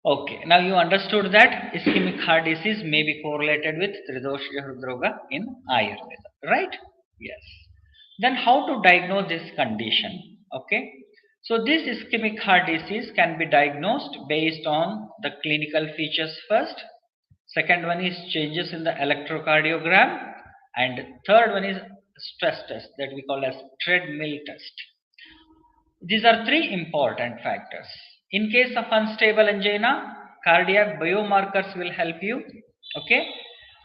Speaker 3: Okay, now you understood that ischemic heart disease may be correlated with Tridosha Hridroga in Ayurveda, right? Yes. Then how to diagnose this condition? Okay, so this ischemic heart disease can be diagnosed based on the clinical features first. Second one is changes in the electrocardiogram, and third one is stress test that we call as treadmill test. These are three important factors. In case of unstable angina, cardiac biomarkers will help you, okay,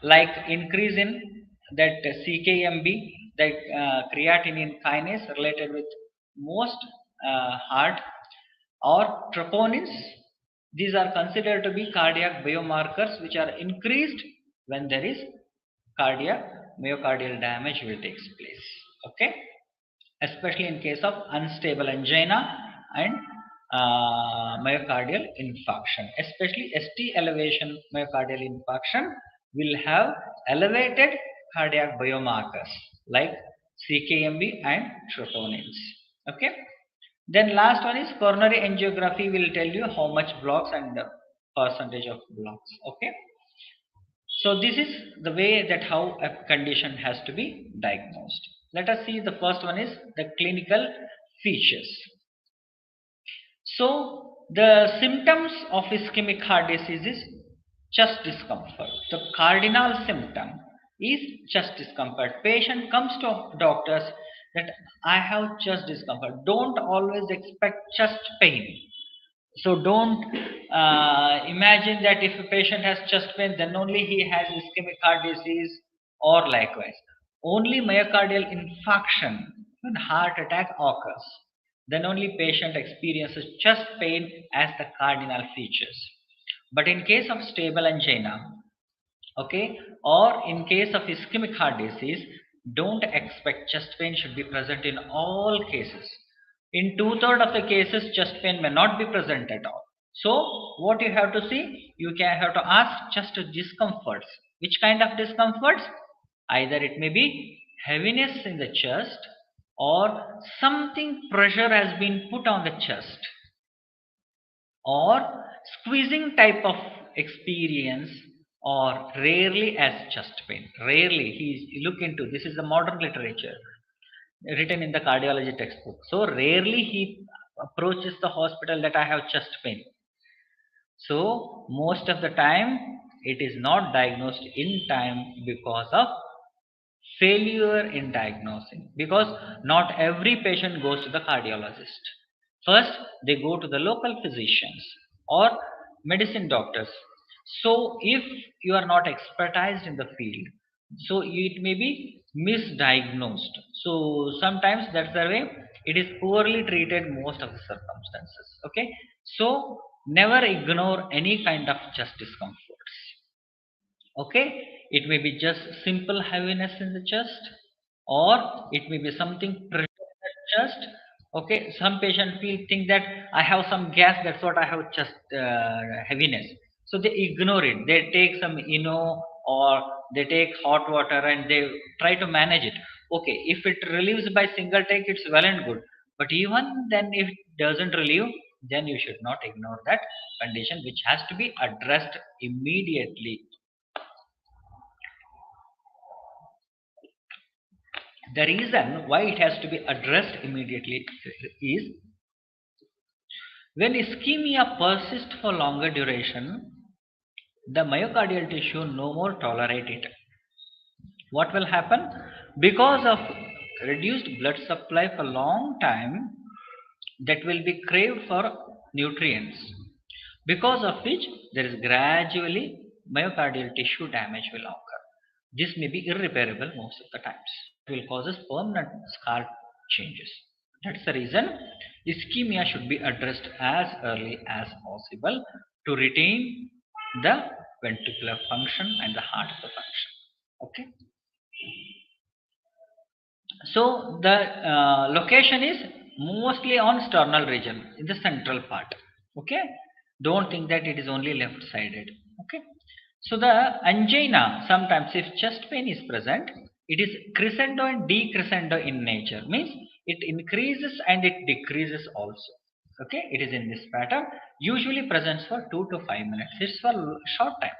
Speaker 3: like increase in that CKMB, that creatinine kinase related with most heart, or troponins. These are considered to be cardiac biomarkers which are increased when there is cardiac myocardial damage will take place, okay, especially in case of unstable angina and myocardial infarction. Especially ST elevation myocardial infarction will have elevated cardiac biomarkers like CKMB and troponins. Okay. Then last one is coronary angiography will tell you how much blocks and the percentage of blocks. Okay. So this is the way that how a condition has to be diagnosed. Let us see, the first one is the clinical features. So the symptoms of ischemic heart disease is chest discomfort. The cardinal symptom is chest discomfort. Patient comes to doctors that I have chest discomfort. Don't always expect chest pain. So don't imagine that if a patient has chest pain, then only he has ischemic heart disease, or likewise. Only myocardial infarction, when heart attack occurs, then only patient experiences chest pain as the cardinal features. But in case of stable angina, okay, or in case of ischemic heart disease, don't expect chest pain should be present in all cases. In 2/3 of the cases, chest pain may not be present at all. So what you have to see, you can have to ask chest discomforts. Which kind of discomforts? Either it may be heaviness in the chest, or something pressure has been put on the chest, or squeezing type of experience, or rarely as chest pain. Rarely, he look into this is the modern literature written in the cardiology textbook. So rarely he approaches the hospital that I have chest pain. So most of the time it is not diagnosed in time because of failure in diagnosing, because not every patient goes to the cardiologist. First they go to the local physicians or medicine doctors. So if you are not expertised in the field, so it may be misdiagnosed. So sometimes that's the way it is poorly treated most of the circumstances. Okay, so never ignore any kind of chest discomforts. Okay, it may be just simple heaviness in the chest, or it may be something pressure in the chest. Okay, some patient feel think that I have some gas, that's what I have chest heaviness, so they ignore it. They take some or they take hot water and they try to manage it. Okay, if it relieves by single take, it's well and good, but even then if it doesn't relieve, then you should not ignore that condition, which has to be addressed immediately. The reason why it has to be addressed immediately is when ischemia persists for longer duration, the myocardial tissue no more tolerate it. What will happen? Because of reduced blood supply for long time, that will be craved for nutrients, because of which there is gradually myocardial tissue damage will occur. This may be irreparable most of the times. It will cause permanent scar changes. That's the reason ischemia should be addressed as early as possible to retain the ventricular function and the heart of the function. Okay. So the location is mostly on sternal region in the central part. Okay. Don't think that it is only left sided. Okay. So the angina, sometimes if chest pain is present, it is crescendo and decrescendo in nature. Means it increases and it decreases also. Okay. It is in this pattern. Usually presents for 2 to 5 minutes. It's for short time.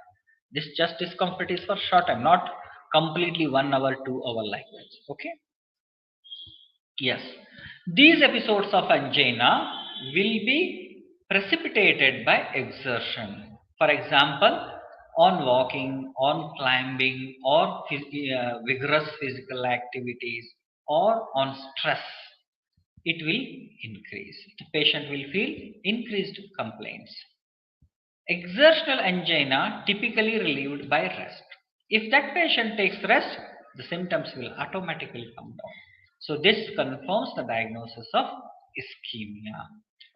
Speaker 3: This chest discomfort is for short time, not completely 1 hour, 2 hour like that. Okay. Yes, these episodes of angina will be precipitated by exertion. For example, on walking, on climbing, or vigorous physical activities, or on stress, it will increase. The patient will feel increased complaints. Exertional angina typically relieved by rest. If that patient takes rest, the symptoms will automatically come down. So this confirms the diagnosis of ischemia.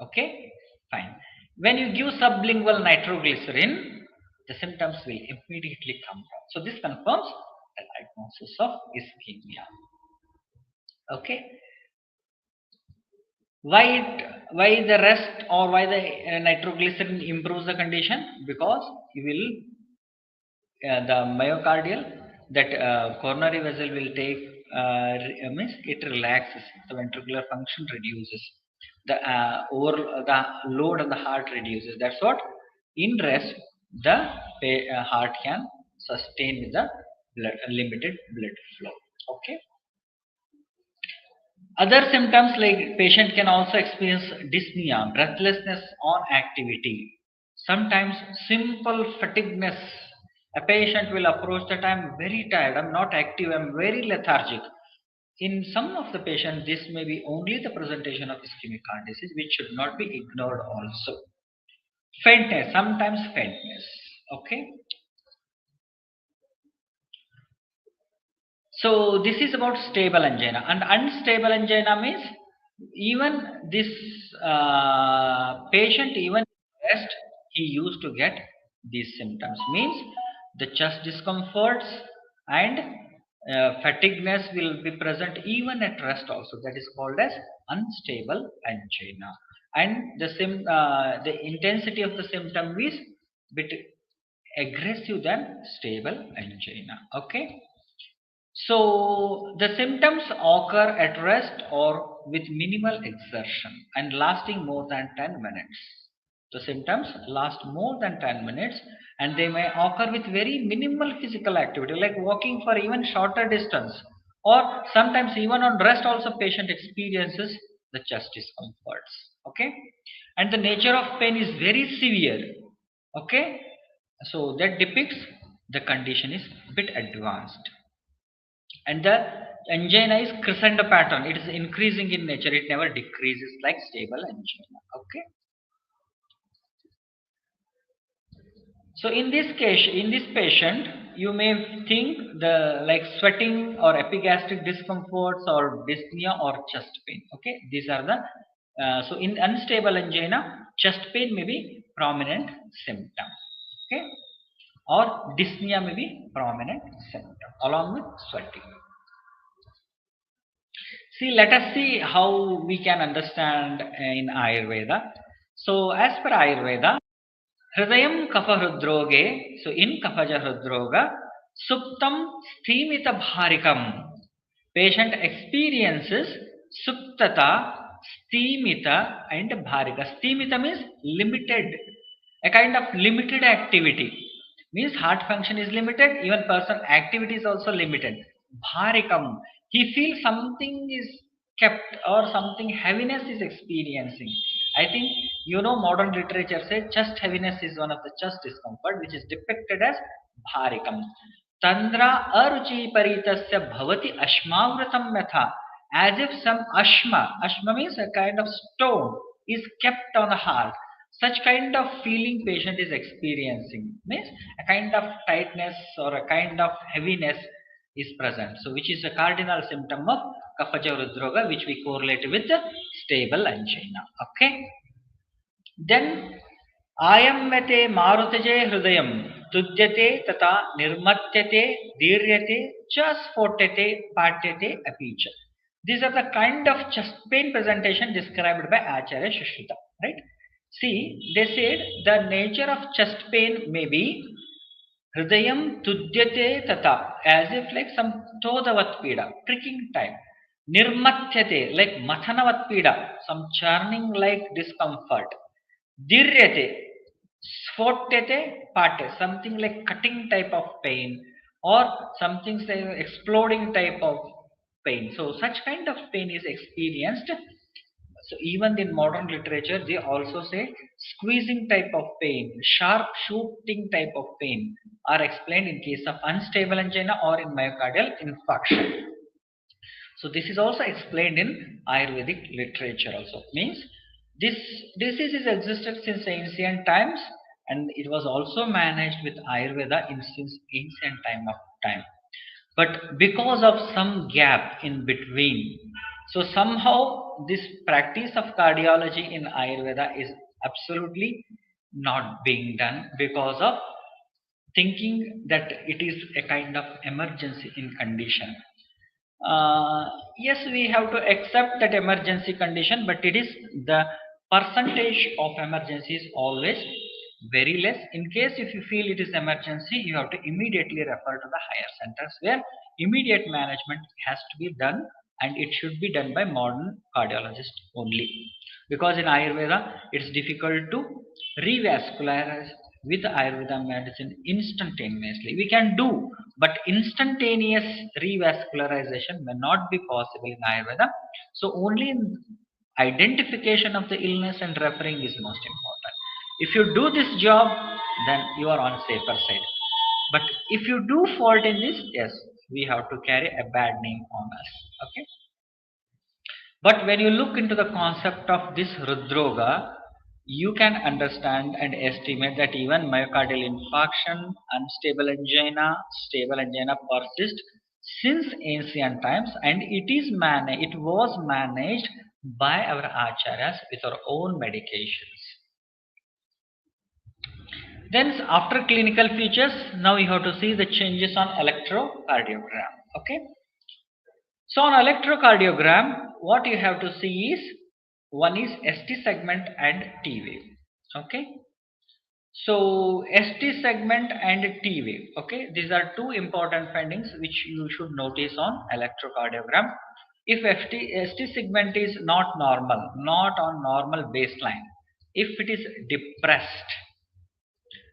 Speaker 3: Okay, fine. When you give sublingual nitroglycerin, the symptoms will immediately come down. So this confirms the diagnosis of ischemia. Okay. Why the rest or why the nitroglycerin improves the condition? Because you will the myocardial, that coronary vessel will take means it relaxes, the ventricular function reduces, the the load on the heart reduces. That's what in rest the heart can sustain with the limited blood flow. Okay. Other symptoms like patient can also experience dyspnea, breathlessness on activity. Sometimes simple fatigueness. A patient will approach that I'm very tired, I'm not active, I'm very lethargic. In some of the patients, this may be only the presentation of ischemic heart disease, which should not be ignored also. Faintness, sometimes faintness. Okay. So this is about stable angina, and unstable angina means even this patient, even rest, he used to get these symptoms. Means the chest discomforts and fatigueness will be present even at rest also. That is called as unstable angina, and the intensity of the symptom is bit aggressive than stable angina. Okay. So the symptoms occur at rest or with minimal exertion and lasting more than 10 minutes. The symptoms last more than 10 minutes and they may occur with very minimal physical activity like walking for even shorter distance, or sometimes even on rest also patient experiences the chest discomforts. Okay, and the nature of pain is very severe. Okay, so that depicts the condition is bit advanced. And the angina is crescendo pattern. It is increasing in nature. It never decreases like stable angina. Okay. So in this case, in this patient, you may think the like sweating or epigastric discomforts or dyspnea or chest pain. Okay, these are the so in unstable angina, chest pain may be prominent symptom. Okay, or dyspnea may be prominent symptom along with sweating. See, let us see how we can understand in Ayurveda. So, as per Ayurveda, Hridayam Kapha Hridroge, so in Kaphaja Hridroga, Suptam Sthimita Bharikam. Patient experiences Suptata Stimita and Bharika. Stimita means limited, a kind of limited activity. Means heart function is limited, even person activity is also limited. Bharikam, he feels something is kept or something heaviness is experiencing. I think modern literature says chest heaviness is one of the chest discomfort which is depicted as bharikam. Tandra aruchi paritasya bhavati ashmavratam yatha, as if some ashma means a kind of stone is kept on the heart. Such kind of feeling patient is experiencing means a kind of tightness or a kind of heaviness is present. So which is a cardinal symptom of Kaphaja Hridroga which we correlate with the stable angina. Okay. Then Ayamyate Marutaje Hridayam Tudyate Tata Nirmatyate Diryate cha Sphotyate Patyate Apicha. These are the kind of chest pain presentation described by Acharya Shushruta. Right? See, they said the nature of chest pain may be Hridayam Tudyate Tata, as if like some Todavat Pida, pricking type. Nirmatyate, like Mathanavat Pida, some churning like discomfort. Diryate, Sphotyate Pate, something like cutting type of pain or something say exploding type of pain. So such kind of pain is experienced. So even in modern literature, they also say squeezing type of pain, sharp shooting type of pain are explained in case of unstable angina or in myocardial infarction. So this is also explained in Ayurvedic literature also. Means this disease is existed since ancient times and it was also managed with Ayurveda in since ancient time. But because of some gap in between, so somehow this practice of cardiology in Ayurveda is absolutely not being done because of thinking that it is a kind of emergency in condition. Yes, we have to accept that emergency condition, but it is the percentage of emergency is always very less. In case if you feel it is emergency, you have to immediately refer to the higher centers where immediate management has to be done and it should be done by modern cardiologist only. Because in Ayurveda, it's difficult to revascularize with Ayurveda medicine instantaneously. We can do, but instantaneous revascularization may not be possible in Ayurveda. So only in identification of the illness and referring is most important. If you do this job, then you are on safer side. But if you do fault in this, yes, we have to carry a bad name on us. Okay. But when you look into the concept of this Rudroga, you can understand and estimate that even myocardial infarction, stable angina persist since ancient times, and it was managed by our acharyas with our own medications. Then after clinical features, now you have to see the changes on electrocardiogram. Okay. So on electrocardiogram, what you have to see is one is ST segment and T wave. Okay. So ST segment and T wave. Okay. These are two important findings which you should notice on electrocardiogram. If ST segment is not normal, not on normal baseline, if it is depressed,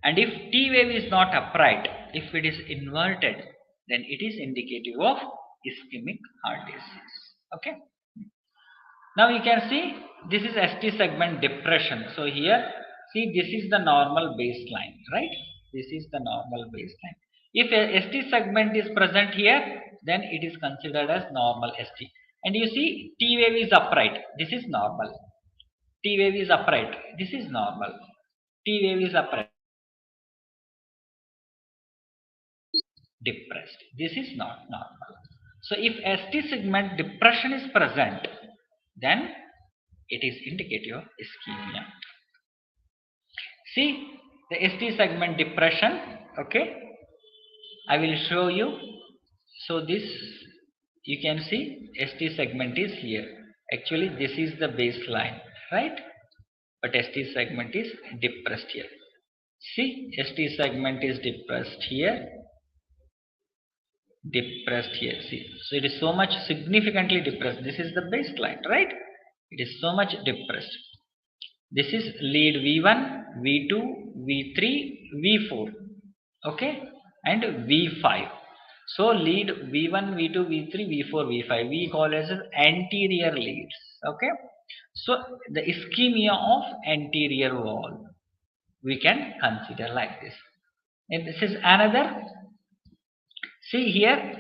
Speaker 3: and if T wave is not upright, if it is inverted, then it is indicative of ischemic heart disease. Okay. Now you can see this is ST segment depression. So here, see this is the normal baseline, right? This is the normal baseline. If a ST segment is present here, then it is considered as normal ST. And you see T wave is upright. This is normal. T wave is upright. This is normal. T wave is upright. Depressed. This is not normal. So if ST segment depression is present, then it is indicative of ischemia. See the ST segment depression. Okay, I will show you. So this you can see ST segment is here. Actually, this is the baseline, right? But ST segment is depressed here. See, ST segment is depressed here. Depressed here. See, so it is so much significantly depressed. This is the baseline, right? It is so much depressed. This is lead V1, V2, V3, V4. Okay, and V5. So lead V1, V2, V3, V4, V5 we call as anterior leads. Okay, so the ischemia of anterior wall we can consider like this. And this is another. See here,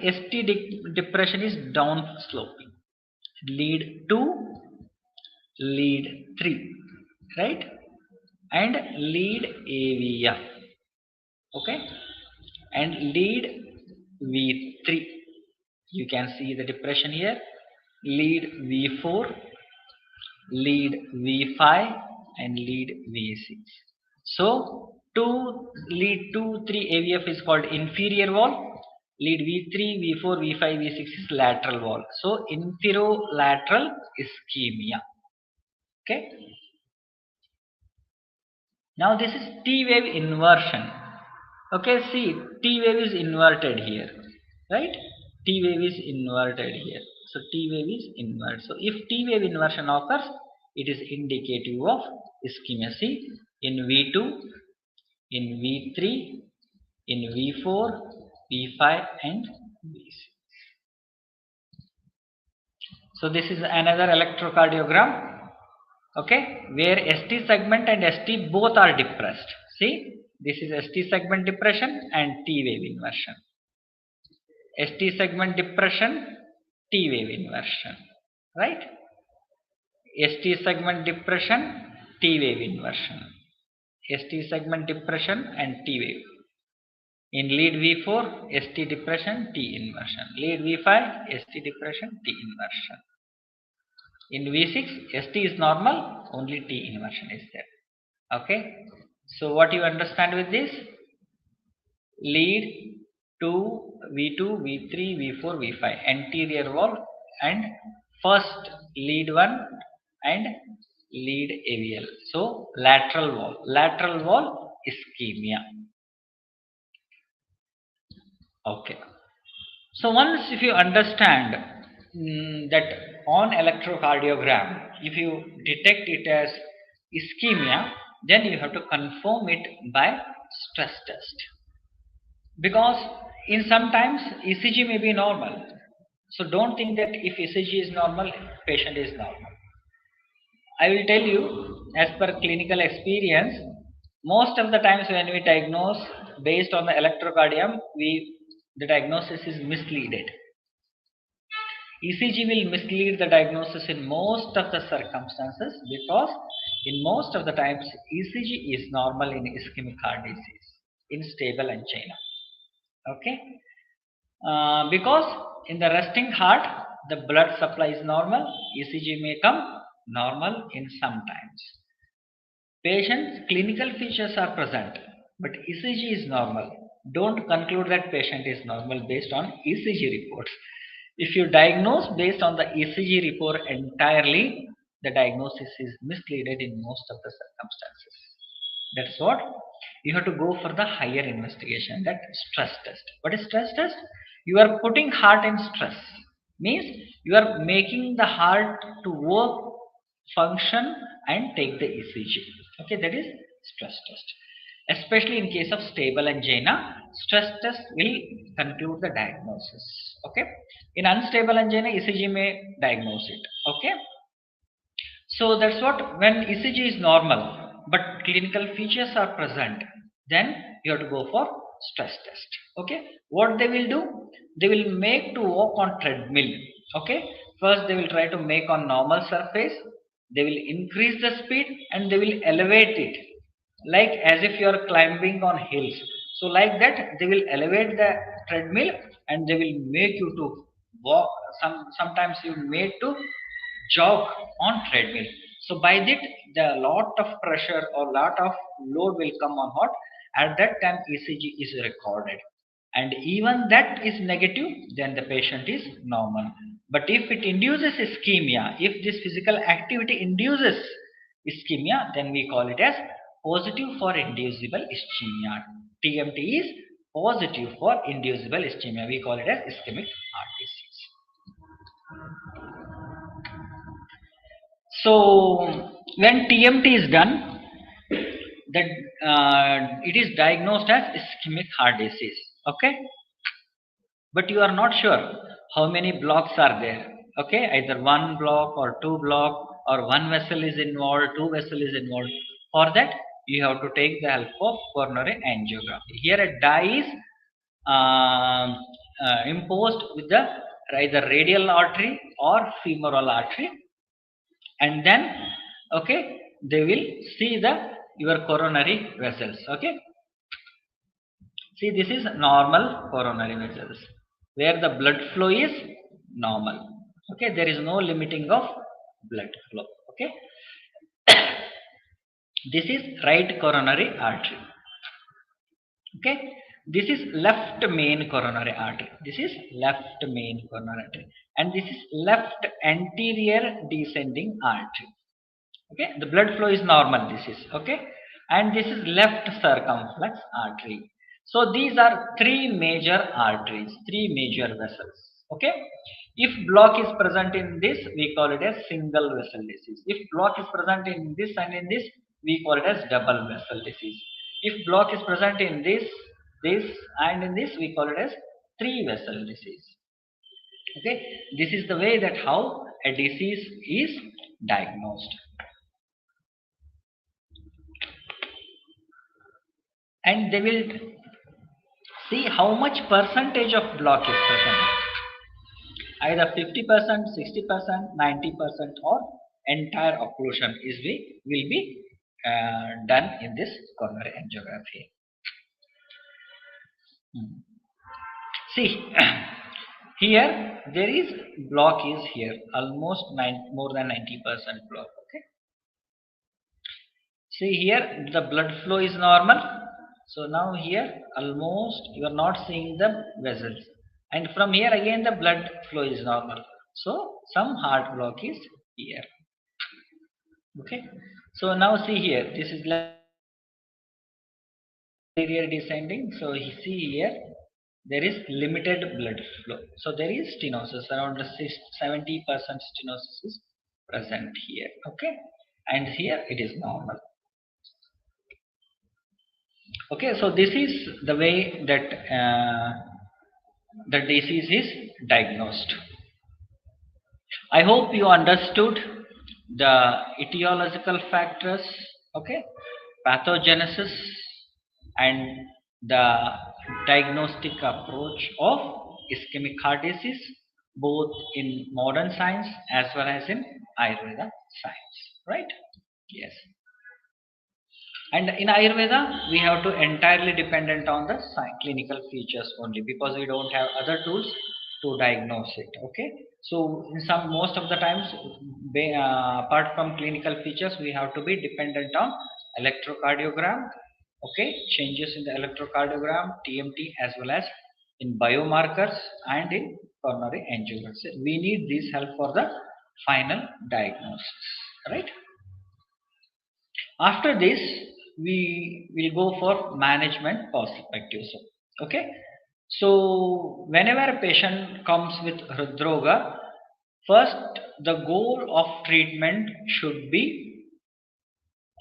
Speaker 3: depression is down sloping. Lead 2, lead 3, right? And lead AVF. Okay, and lead V3. You can see the depression here. Lead V4, lead V5, and lead V6. So lead 2, 3 AVF is called inferior wall. Lead V3, V4, V5, V6 is lateral wall. So inferolateral ischemia. Okay. Now this is T wave inversion. Okay, see T wave is inverted here, right? T wave is inverted here. So T wave is inverted. So if T wave inversion occurs, it is indicative of ischemia. See in V2, in V3, in V4, V5, and V6. So this is another electrocardiogram. Okay, where ST segment and ST both are depressed. See, this is ST segment depression and T wave inversion. ST segment depression, T wave inversion, right? ST segment depression, T wave inversion. ST segment depression and T wave. In lead V4, ST depression, T inversion. Lead V5, ST depression, T inversion. In V6, ST is normal, only T inversion is there. Okay. So what you understand with this? Lead 2, V2, V3, V4, V5, anterior wall, and first lead 1 and lead AVL. So lateral wall ischemia. Okay. So once if you understand that on electrocardiogram, if you detect it as ischemia, then you have to confirm it by stress test. Because in sometimes ECG may be normal. So don't think that if ECG is normal, patient is normal. I will tell you, as per clinical experience, most of the times when we diagnose based on the electrocardiogram, the diagnosis is misleaded. ECG will mislead the diagnosis in most of the circumstances because in most of the times ECG is normal in ischemic heart disease in stable angina. Okay, because in the resting heart the blood supply is normal, ECG may come normal in some times. Patient's clinical features are present, but ECG is normal. Don't conclude that patient is normal based on ECG reports. If you diagnose based on the ECG report entirely, the diagnosis is misleaded in most of the circumstances. That's what you have to go for the higher investigation, that stress test. What is stress test? You are putting heart in stress. Means you are making the heart to work, function, and take the ECG. Okay, that is stress test. Especially in case of stable angina, stress test will conclude the diagnosis. Okay, in unstable angina, ECG may diagnose it. Okay, so that's what when ECG is normal but clinical features are present, then you have to go for stress test. Okay, what they will do? They will make to walk on treadmill. Okay, first they will try to make on normal surface. They will increase the speed and they will elevate it like as if you are climbing on hills. So like that they will elevate the treadmill and they will make you to walk. Sometimes you made to jog on treadmill. So by that the lot of pressure or lot of load will come on heart. At that time ECG is recorded, and even that is negative, then the patient is normal. But if it induces ischemia, if this physical activity induces ischemia, then we call it as positive for inducible ischemia. TMT is positive for inducible ischemia. We call it as ischemic heart disease. So when TMT is done, that it is diagnosed as ischemic heart disease. Okay, but you are not sure how many blocks are there. Okay, either one block or two block or one vessel is involved, two vessel is involved. For that, you have to take the help of coronary angiography. Here a dye is imposed with the either radial artery or femoral artery, and then okay, they will see the your coronary vessels. Okay, see, this is normal coronary vessels where the blood flow is normal. Okay, there is no limiting of blood flow. Okay, this is right coronary artery. Okay, this is left main coronary artery. This is left main coronary artery, and this is left anterior descending artery. Okay, the blood flow is normal. This is okay, and this is left circumflex artery. So these are three major arteries, three major vessels. Okay, if block is present in this, we call it as single vessel disease. If block is present in this and in this, we call it as double vessel disease. If block is present in this and in this, we call it as three vessel disease. Okay, this is the way that how a disease is diagnosed. And they will see how much percentage of block is present, either 50%, 60%, 90%, or entire occlusion will be done in this coronary angiography. See, here there is block is here almost more than 90% block. Okay, see here the blood flow is normal. So now here almost you are not seeing the vessels, and from here again the blood flow is normal. So some heart block is here. Okay, so now see here, this is anterior descending. So you see here there is limited blood flow. So there is stenosis, around 70% stenosis is present here. Okay, and here it is normal. Okay, so this is the way that the disease is diagnosed. I hope you understood the etiological factors, okay, pathogenesis, and the diagnostic approach of ischemic heart disease, both in modern science as well as in Ayurveda science, right? Yes. And in Ayurveda, we have to entirely dependent on the clinical features only, because we don't have other tools to diagnose it. Okay, so in most of the times, apart from clinical features, we have to be dependent on electrocardiogram. Okay, changes in the electrocardiogram, TMT, as well as in biomarkers and in coronary angiography. So we need this help for the final diagnosis, right? After this, we will go for management perspectives. Okay, so whenever a patient comes with hridroga, first the goal of treatment should be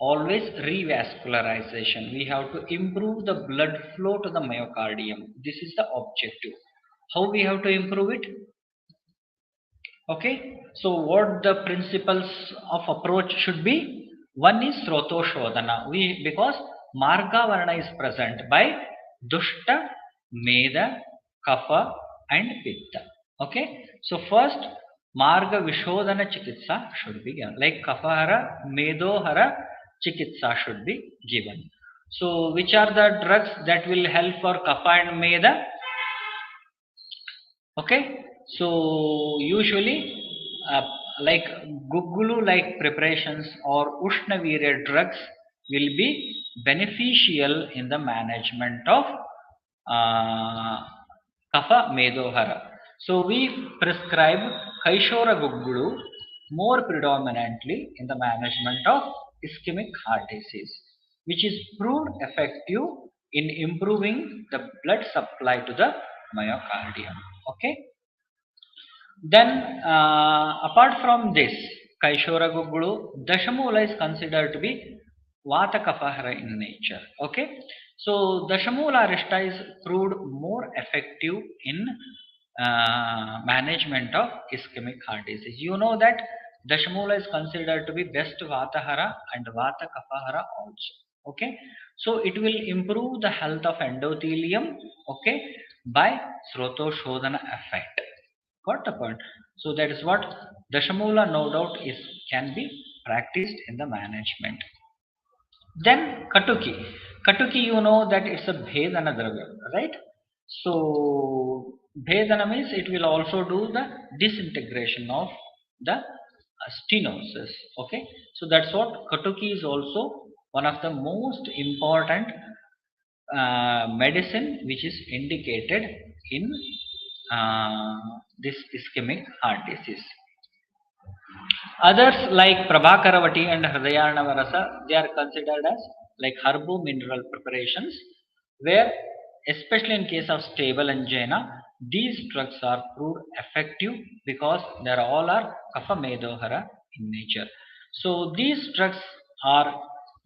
Speaker 3: always revascularization. We have to improve the blood flow to the myocardium. This is the objective. How we have to improve it? Okay, so what the principles of approach should be? One is Srotoshodhana. Because Marga Varna is present by Dushta, Meda, Kapha, and Pitta. Okay, so first Marga Vishodhana Chikitsa should be given. Like Kaphahara, Medohara Chikitsa should be given. So which are the drugs that will help for Kapha and Meda? Okay, so usually like Gugulu like preparations or Ushnavirya drugs will be beneficial in the management of Kapha Medohara. So we prescribe Kaishora Gugulu more predominantly in the management of ischemic heart disease, which is proved effective in improving the blood supply to the myocardium. Okay, then apart from this, Kaishora Gugulu, Dashamula is considered to be Vata Kapahara in nature. Okay, so Dashamula Arishta is proved more effective in management of ischemic heart disease. You know that Dashamula is considered to be best Vatahara and Vata Kapahara also. Okay, so it will improve the health of endothelium. Okay, by Srotoshodhana effect. Got the point? So that is what Dashamula no doubt is can be practiced in the management. Then Katuki. Katuki, you know that it's a Bhedana Dravya, right? So Bhedana means it will also do the disintegration of the stenosis. Okay, so that's what Katuki is also one of the most important medicine which is indicated in this ischemic heart disease. Others like Prabhakaravati and Hridayanavarasa, they are considered as like herbo mineral preparations, where especially in case of stable angina, these drugs are proved effective because they are all are kapha medohara in nature. So these drugs are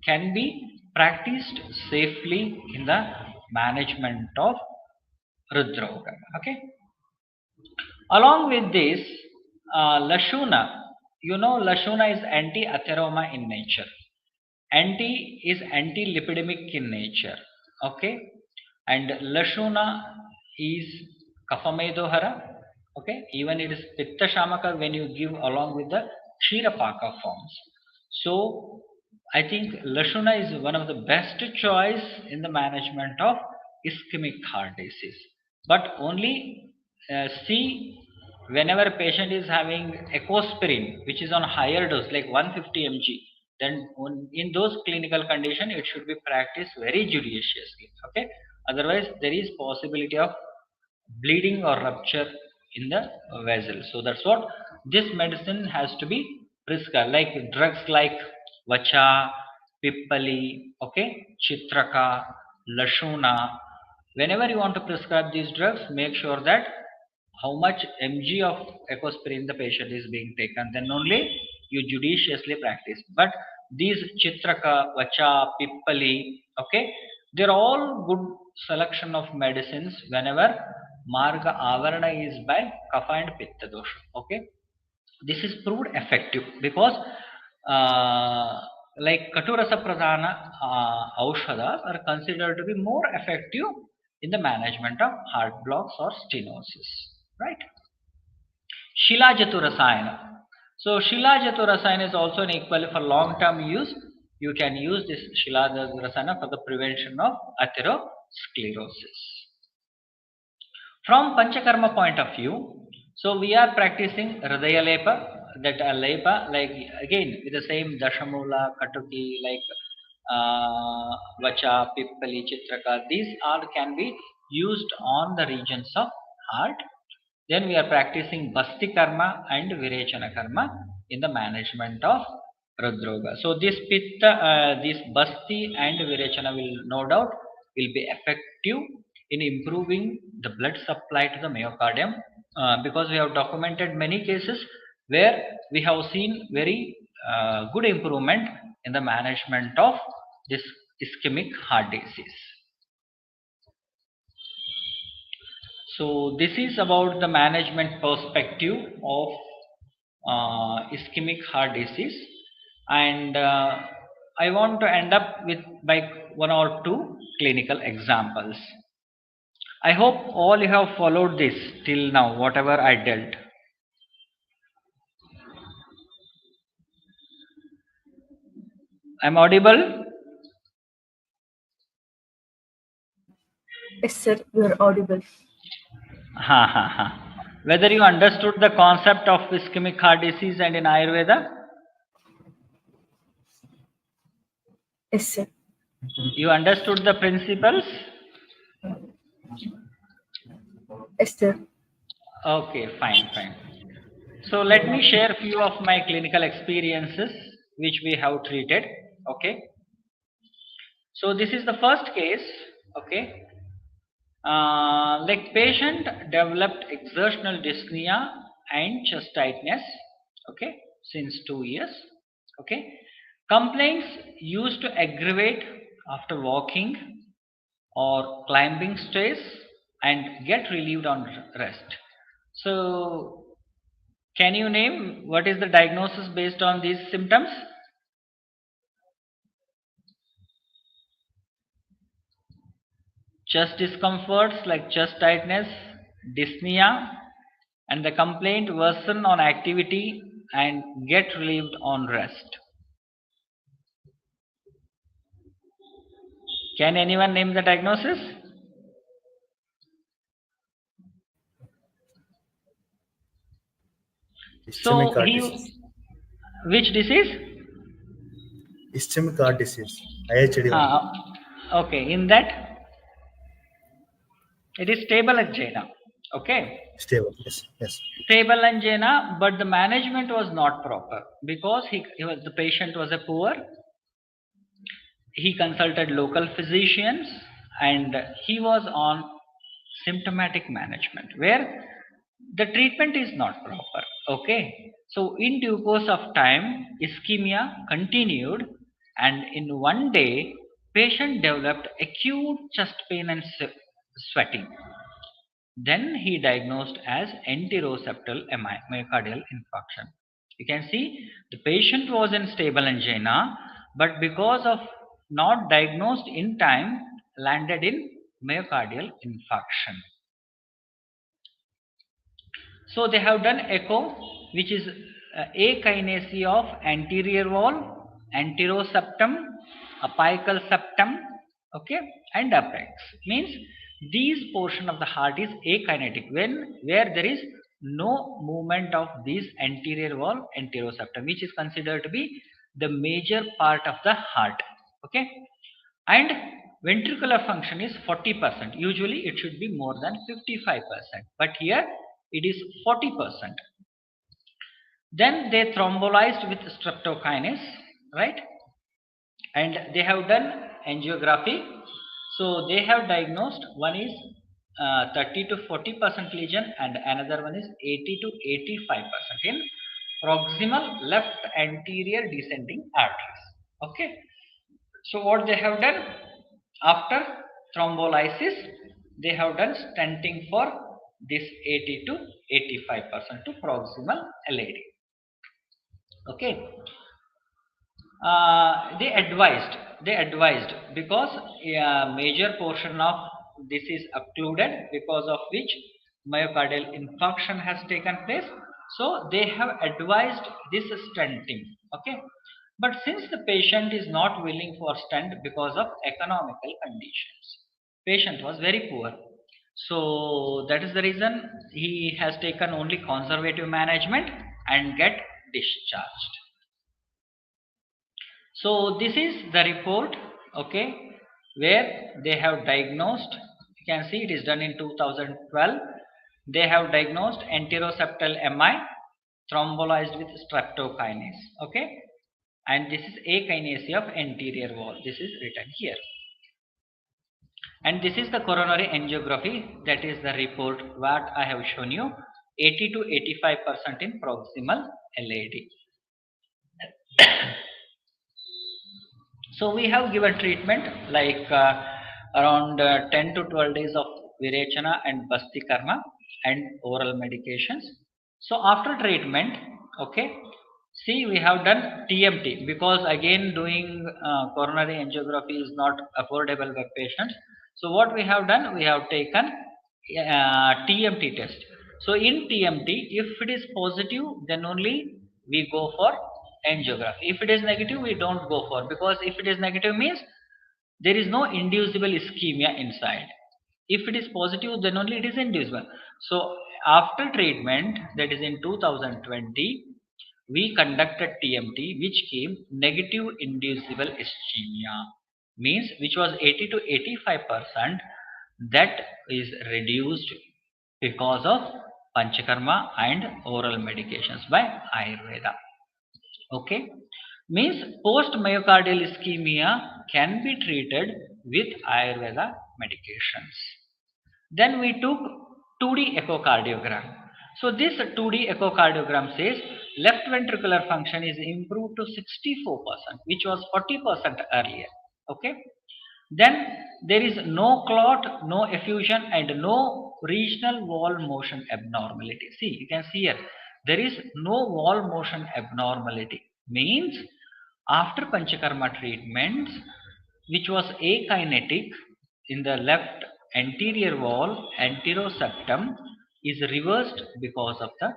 Speaker 3: can be practiced safely in the management of Hridroga. Okay. Along with this, Lashuna, you know, Lashuna is anti-atheroma in nature. Anti is anti-lipidemic in nature. Okay, and Lashuna is Kafamedohara. Okay, even it is Pitta Shamaka when you give along with the Kshirapaka forms. So I think Lashuna is one of the best choice in the management of ischemic heart disease. But only see whenever patient is having ecospirin, which is on higher dose, like 150 mg, then in those clinical condition, it should be practiced very judiciously. Okay, otherwise there is possibility of bleeding or rupture in the vessel. So that's what this medicine has to be prescribed. Like drugs like Vacha, Pippali, okay, Chitraka, Lashuna. Whenever you want to prescribe these drugs, make sure that how much mg of ecospirin the patient is being taken, then only you judiciously practice. But these Chitraka, Vacha, Pippali, okay, they're all good selection of medicines whenever Marga Avarana is by Kapha and Pitta dosha. Okay, this is proved effective because like Katurasa Pradhana Aushadas are considered to be more effective in the management of heart blocks or stenosis. Right? Shilajatu Rasayana. So Shilajatu Rasayana is also an equal for long-term use. You can use this Shilajatu Rasayana for the prevention of atherosclerosis. From Panchakarma point of view, so we are practicing Hridayalepa, that Lepa, like again with the same Dashamula, Katuki, like Vacha, Pippali, Chitraka, these all can be used on the regions of heart. Then we are practicing Basti Karma and Virechana Karma in the management of Rudroga. So this Pitta, this Basti and Virechana will no doubt will be effective in improving the blood supply to the myocardium because we have documented many cases where we have seen very good improvement in the management of this ischemic heart disease. So this is about the management perspective of ischemic heart disease, and I want to end up with by one or two clinical examples. I hope all you have followed this till now, whatever I dealt. I'm audible?
Speaker 1: Yes, sir, you are audible.
Speaker 3: Ha ha ha. Whether you understood the concept of ischemic heart disease and in Ayurveda?
Speaker 1: Yes, sir.
Speaker 3: You understood the principles?
Speaker 1: Yes, sir.
Speaker 3: Okay, fine, fine. So let me share few of my clinical experiences which we have treated. Okay. So this is the first case. Okay. Like patient developed exertional dyspnea and chest tightness. Okay. since 2 years. Okay. Complaints used to aggravate after walking or climbing stairs and get relieved on rest. So, can you name what is the diagnosis based on these symptoms? Chest discomforts like chest tightness, dyspnea, and the complaint worsen on activity and get relieved on rest. Can anyone name the diagnosis?
Speaker 4: Ischemic
Speaker 3: So
Speaker 4: heart
Speaker 3: he,
Speaker 4: disease.
Speaker 3: which disease?
Speaker 4: Ischemic heart disease. IHD only.
Speaker 3: Okay, in that it is stable angina. Okay,
Speaker 4: Stable. Yes. Yes.
Speaker 3: stable angina, but the management was not proper because the patient was a poor. He consulted local physicians and he was on symptomatic management where the treatment is not proper. Okay, so in due course of time, ischemia continued, and in one day, patient developed acute chest pain and sweating. Then he diagnosed as anteroseptal myocardial infarction. You can see the patient was in stable angina, but because of not diagnosed in time, landed in myocardial infarction. So they have done echo, which is akinesia of anterior wall, anteroseptum, apical septum, okay, and apex. Means these portion of the heart is akinetic when where there is no movement of this anterior wall, anteroseptum, which is considered to be the major part of the heart. Okay, and ventricular function is 40%. Usually it should be more than 55%, but here it is 40%. Then they thrombolized with streptokinase, right? And they have done angiography. So they have diagnosed one is 30 to 40% lesion and another one is 80 to 85% in proximal left anterior descending arteries. Okay. So what they have done after thrombolysis, they have done stenting for this 80 to 85% to proximal LAD. Okay. They advised because a major portion of this is occluded because of which myocardial infarction has taken place. So they have advised this stenting. Okay, but since the patient is not willing for stent because of economical conditions, patient was very poor. So that is the reason he has taken only conservative management and get discharged. So this is the report, okay, where they have diagnosed. You can see it is done in 2012. They have diagnosed anteroseptal MI thrombolized with streptokinase, okay, and this is akinesia of anterior wall. This is written here, and this is the coronary angiography. That is the report what I have shown you. 80 to 85% in proximal LAD. So we have given treatment like around 10 to 12 days of Virechana and Basti Karma and oral medications. So after treatment, okay, see we have done TMT because again doing coronary angiography is not affordable by patients. So what we have done, we have taken TMT test. So in TMT, if it is positive, then only we go for angiography. If it is negative, we don't go for, because if it is negative means there is no inducible ischemia inside. If it is positive, then only it is inducible. So after treatment, that is in 2020, we conducted TMT, which came negative inducible ischemia, means which was 80 to 85%, that is reduced because of panchakarma and oral medications by Ayurveda. Okay, means post myocardial ischemia can be treated with Ayurveda medications. Then we took 2D echocardiogram. So this 2D echocardiogram says left ventricular function is improved to 64%, which was 40% earlier. Okay. Then there is no clot, no effusion, and no regional wall motion abnormality. See, you can see here, there is no wall motion abnormality. Means after Panchakarma treatments, which was akinetic in the left anterior wall, anteroseptum is reversed because of the.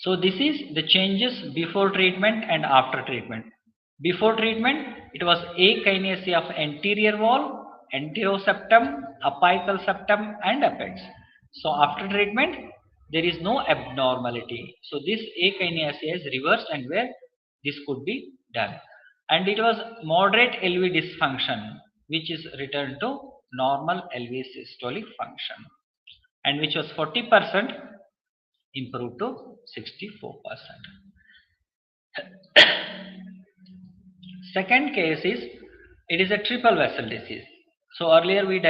Speaker 3: So this is the changes before treatment and after treatment. Before treatment, it was akinesia of anterior wall, anteroseptum, apical septum, and apex. So after treatment, there is no abnormality. So this akinesia is reversed, and where this could be done. And it was moderate LV dysfunction, which is returned to normal LV systolic function, and which was 40% improved to 64%. Second case is, it is a triple vessel disease. So earlier we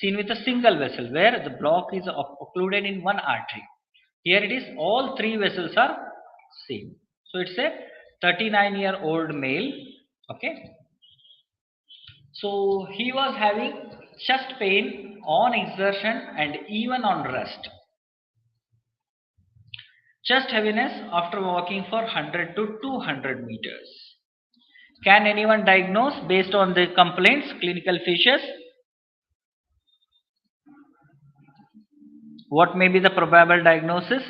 Speaker 3: seen with a single vessel where the block is occluded in one artery. Here it is all three vessels are seen. So it's a 39-year-old male. Okay. So he was having chest pain on exertion and even on rest. Chest heaviness after walking for 100 to 200 meters. Can anyone diagnose based on the complaints, clinical features? What may be the probable diagnosis?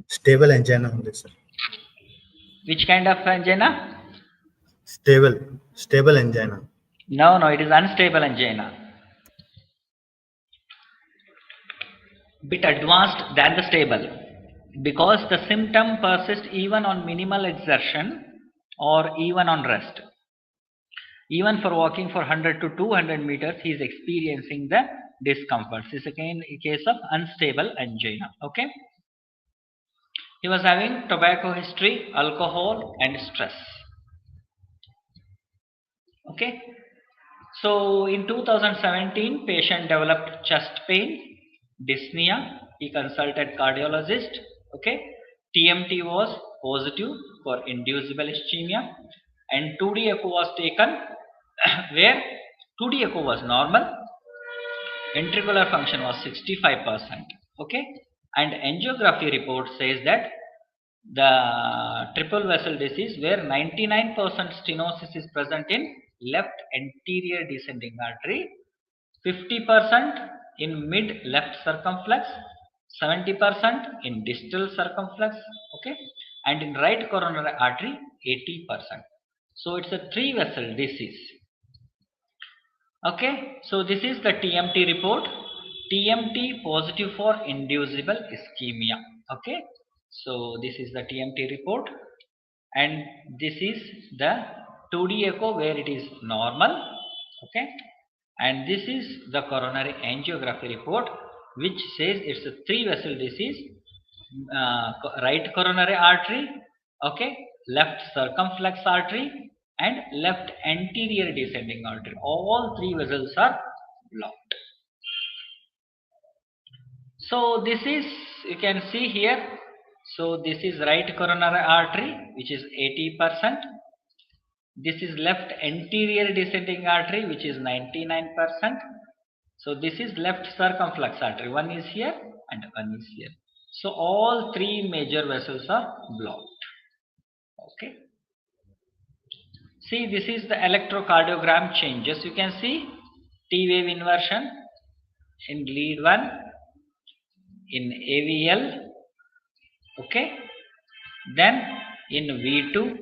Speaker 4: Stable angina ఉంది sir.
Speaker 3: Which kind of angina?
Speaker 4: Stable angina.
Speaker 3: No, it is unstable angina. Bit advanced than the stable, because the symptom persists even on minimal exertion or even on rest. Even for walking for 100 to 200 meters, he is experiencing the discomfort. This is again a case of unstable angina. Okay. He was having tobacco history, alcohol, and stress. Okay. So in 2017, patient developed chest pain, dyspnea. He consulted cardiologist. Okay. TMT was positive for inducible ischemia, and 2D echo was taken where 2D echo was normal, ventricular function was 65%. Okay. And angiography report says that the triple vessel disease where 99% stenosis is present in left anterior descending artery, 50% in mid left circumflex, 70% in distal circumflex, okay, and in right coronary artery 80%. So it's a three vessel disease. Okay, so this is the TMT report. TMT positive for inducible ischemia. Okay, so this is the TMT report, and this is the 2D echo where it is normal. Okay, and this is the coronary angiography report, which says it's a three vessel disease. Right coronary artery, okay, left circumflex artery, and left anterior descending artery. All three vessels are blocked. So this is, you can see here. So this is right coronary artery, which is 80%. This is left anterior descending artery, which is 99%. So this is left circumflex artery. One is here and one is here. So all three major vessels are blocked. Okay. See, this is the electrocardiogram changes. You can see T wave inversion in lead 1, in AVL, okay, then in V2,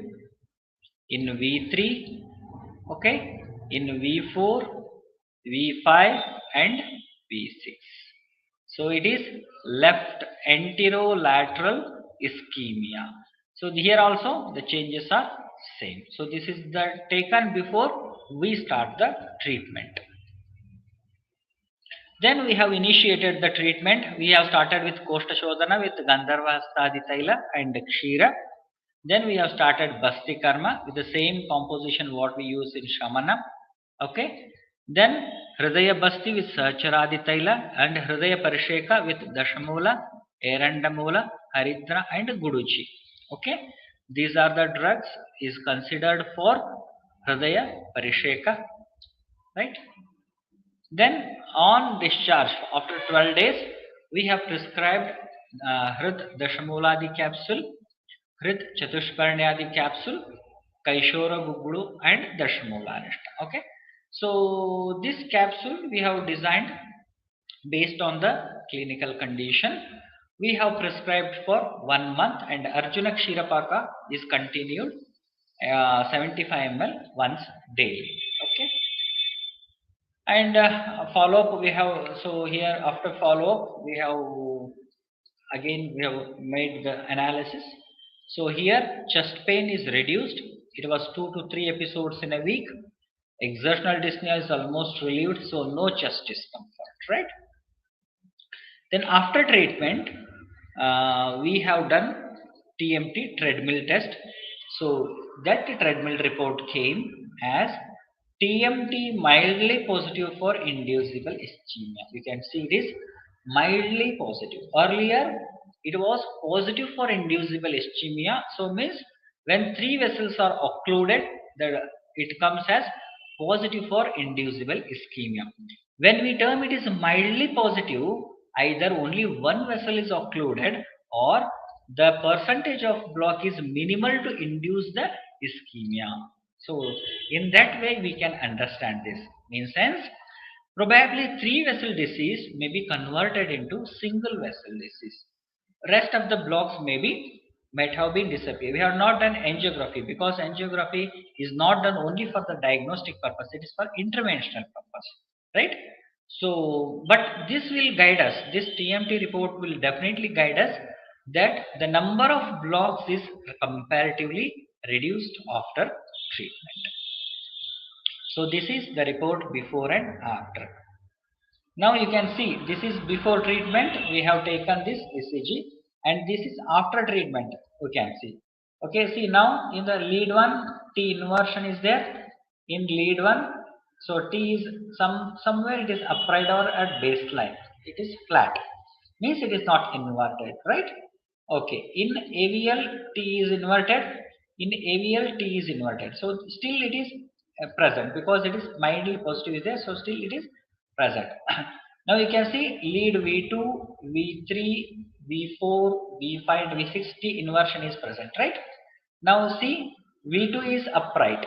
Speaker 3: in V3, okay, in V4, V5 and V6. So it is left anterolateral ischemia. So here also the changes are same. So this is the taken before we start the treatment. Then we have initiated the treatment. We have started with Koshta Shodhana with Gandharva Stadi Taila and Kshira. Then we have started Basti Karma with the same composition what we use in Shamana. Okay. Then Hridaya Basti with Sahacharadi Taila and Hridaya Parisheka with Dashamula, Erandamula, Haridra and Guduchi. Okay. These are the drugs is considered for Hridaya Parisheka. Right. Then on discharge after 12 days, we have prescribed Hrid Dashamuladi capsule, Hrid Chatushparnyadi capsule, Kaishora Gugulu and Dashamulanishta. Okay. So this capsule we have designed based on the clinical condition. We have prescribed for 1 month and Arjuna Kshirapaka is continued 75 ml once daily. Okay. And follow up we have, so here after follow up we have again we have made the analysis. So here chest pain is reduced. It was 2 to 3 episodes in a week. Exertional dyspnea is almost relieved, so no chest discomfort, right? Then after treatment, we have done TMT treadmill test. So that treadmill report came as TMT mildly positive for inducible ischemia. You can see it is mildly positive. Earlier, it was positive for inducible ischemia. So means when 3 vessels are occluded, it comes as positive for inducible ischemia. When we term it is mildly positive, either only one vessel is occluded or the percentage of block is minimal to induce the ischemia. So in that way we can understand this. In sense, probably 3 vessel disease may be converted into single vessel disease. Rest of the blocks might have been disappeared. We have not done angiography because angiography is not done only for the diagnostic purpose, it is for interventional purpose, right? So but this will guide us, this TMT report will definitely guide us that the number of blocks is comparatively reduced after treatment. So this is the report before and after. Now you can see this is before treatment, we have taken this ECG, and this is after treatment, you can see. Okay, see now in the lead one, T inversion is there. In lead one, so T is somewhere it is upright or at baseline. It is flat. Means it is not inverted, right? Okay. In AVL, T is inverted. In AVL, T is inverted. So still it is present because it is mildly positive is there. So still it is present. Now you can see lead V2, V3, V4, V5, and V6 T inversion is present, right? Now see V2 is upright.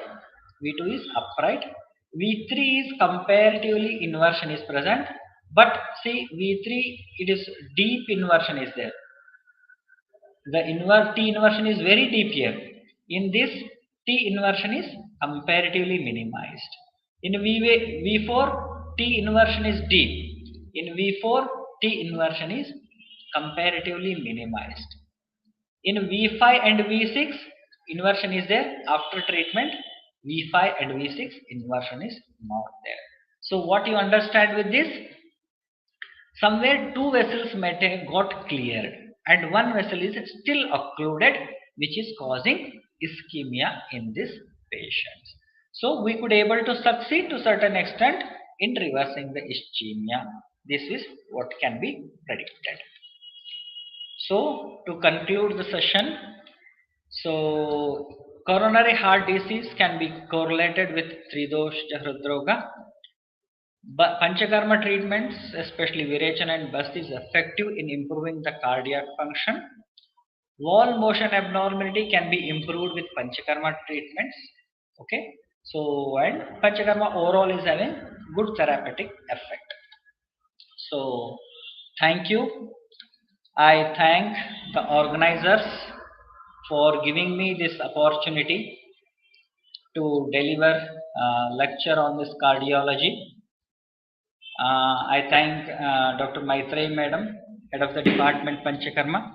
Speaker 3: V2 is upright. V3 is comparatively inversion is present. But see V3 it is deep inversion is there. The T inversion is very deep here. In this T inversion is comparatively minimized. In V4 T inversion is deep. In V4 T inversion is comparatively minimized. In V5 and V6 inversion is there after treatment. V5 and V6 inversion is not there. So what you understand with this? Somewhere 2 vessels might have got cleared and 1 vessel is still occluded, which is causing ischemia in this patient. So we could able to succeed to certain extent in reversing the ischemia. This is what can be predicted. So to conclude the session, so coronary heart disease can be correlated with Tridosha Hridroga. But Panchakarma treatments, especially Virechana and Basti, is effective in improving the cardiac function. Wall motion abnormality can be improved with Panchakarma treatments. Okay, so and Panchakarma overall is having good therapeutic effect. So, thank you. I thank the organizers for giving me this opportunity to deliver a lecture on this cardiology. I thank Dr. Maitrey Madam, Head of the Department Panchakarma,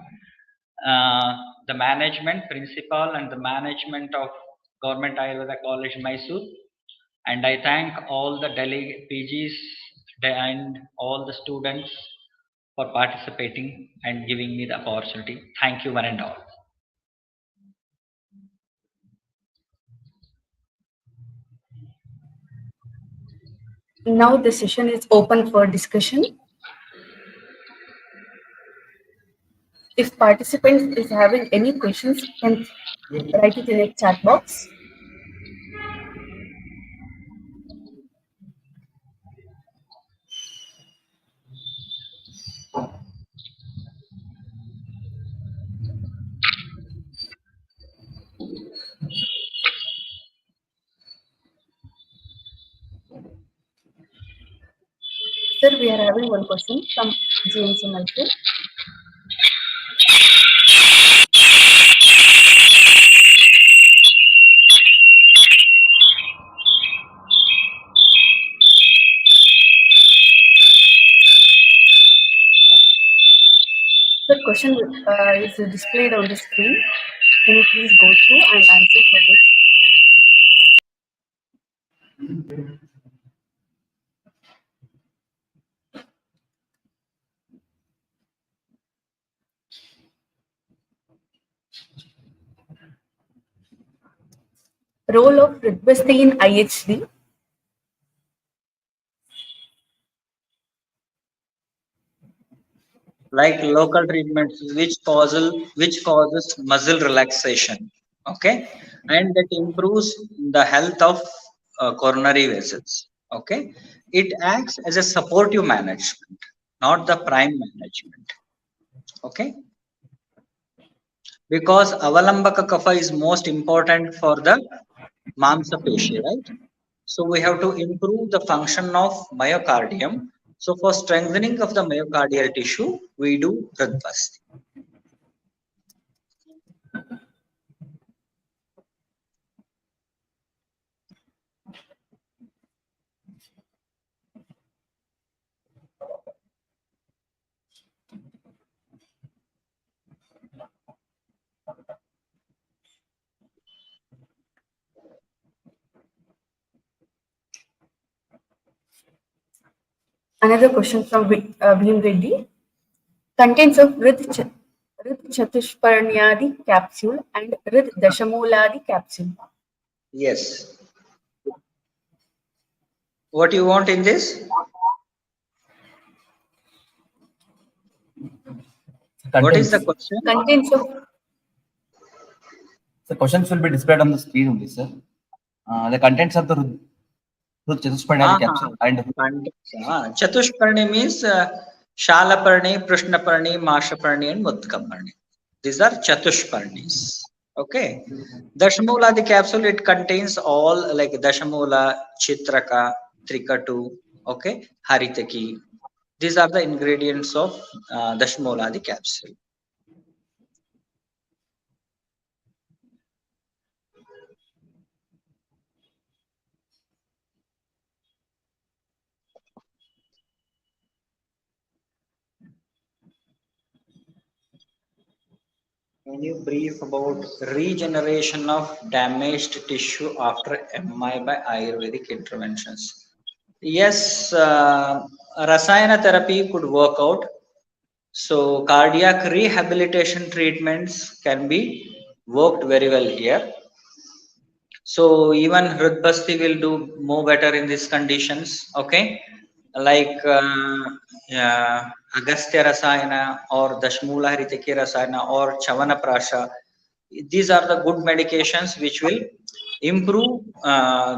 Speaker 3: the management, principal and the management of Government Ayurveda College Mysore, and I thank all the PGs and all the students for participating and giving me the opportunity. Thank you one and all.
Speaker 1: Now the session is open for discussion. If participant is having any questions, can write it in a chat box. Sir, we are having one question from James Malpur. The question is displayed on the screen. Can you please go through and answer for this? Role of Ridbasti in IHD.
Speaker 5: Like local treatments which causes muscle relaxation, okay, and that improves the health of coronary vessels, okay. It acts as a supportive management, not the prime management, okay, because avalambaka kapha is most important for the mamsapeshi, right? So we have to improve the function of myocardium. So for strengthening of the myocardial tissue, we do Hridbasti.
Speaker 1: Another question from Bhim Reddy. Contents of Rid Chatushparnyadi capsule and Rid Dashamoladi capsule.
Speaker 5: Yes. What you want in this? What is the question?
Speaker 1: Contents of
Speaker 6: The questions will be displayed on the screen only, sir. The contents of the Chatushparni capsule and
Speaker 5: Chatushparni means Shalaparni, Prishnaparni, Mashaparni, and Mudgaparni. These are Chatushparnis. Okay. Dashamula, the capsule, it contains all like Dashamula, Chitraka, Trikatu, okay, Haritaki. These are the ingredients of Dashamula, the capsule. Can you brief about regeneration of damaged tissue after MI by Ayurvedic interventions? Yes, Rasayana therapy could work out. So cardiac rehabilitation treatments can be worked very well here. So even Hridbasti will do more better in these conditions. Okay, like Agastya Rasayana or Dashmula Haritaki Rasayana or Chavana Prasha. These are the good medications which will improve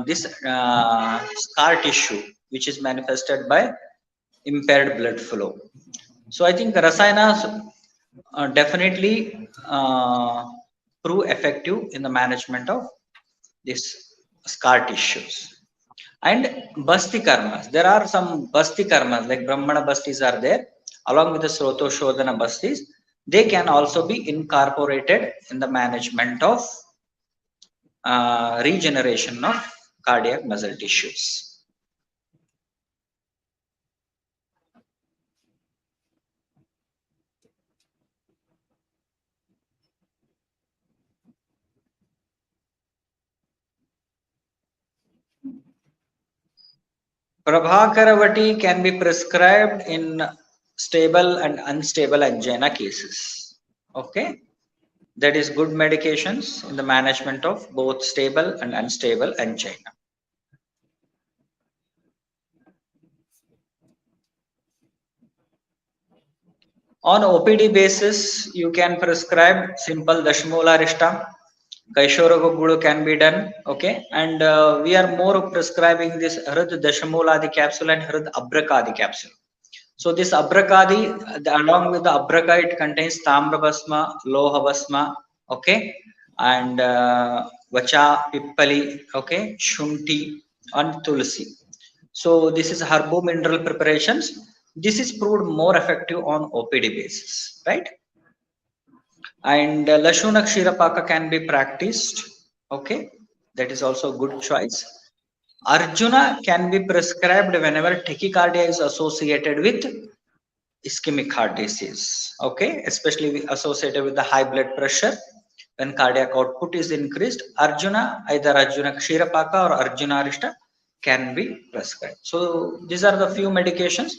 Speaker 5: this scar tissue, which is manifested by impaired blood flow. So I think Rasayanas definitely prove effective in the management of these scar tissues. And Basti karmas, there are some Basti karmas like Brahmana Bastis are there along with the Sroto Shodhana Bastis. They can also be incorporated in the management of regeneration of cardiac muscle tissues. Prabhakaravati can be prescribed in stable and unstable angina cases. Okay, that is good medications in the management of both stable and unstable angina. On OPD basis, you can prescribe simple Dashmula Rishta, Kaishoragogulu can be done, okay, and we are more prescribing this Hrid Dashamuladi capsule and Hrid Abrakadi capsule. So this Abrakadi, along with the Abraka, it contains Tamravasma, Lohavasma, okay, and Vacha, Pippali, okay, Shunti, and Tulsi. So this is herbo mineral preparations. This is proved more effective on OPD basis, right? And Lashuna Kshirapaka can be practiced, okay, that is also a good choice. Arjuna can be prescribed whenever tachycardia is associated with ischemic heart disease, okay, especially associated with the high blood pressure. When cardiac output is increased, Arjuna, either Arjuna Kshirapaka or Arjuna Arishta can be prescribed. So these are the few medications.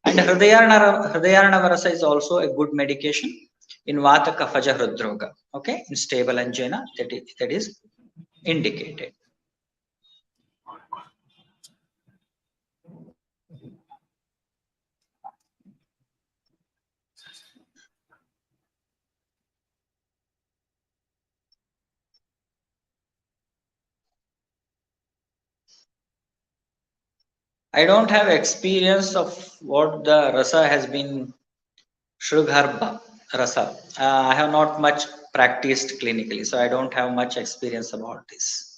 Speaker 5: And Hridayanarvarasa is also a good medication in Vata Kaphaja Hridroga, okay, in stable angina, that is indicated. I don't have experience of what the rasa has been Shrugharba rasa. I have not much practiced clinically, so I don't have much experience about this.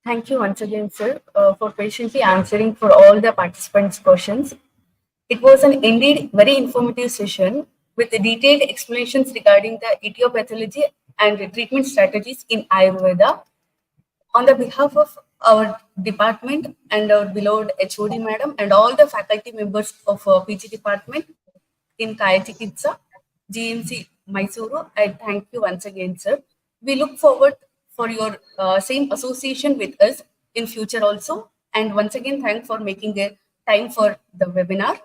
Speaker 1: Thank you once again, sir, for patiently answering for all the participants' questions. It was an indeed very informative session with detailed explanations regarding the etiology and the treatment strategies in Ayurveda. On the behalf of our department and our beloved HOD madam and all the faculty members of PG department in Kaya Chikitsa, GMC Mysuru, I thank you once again, sir. We look forward for your same association with us in future also. And once again, thanks for making a time for the webinar.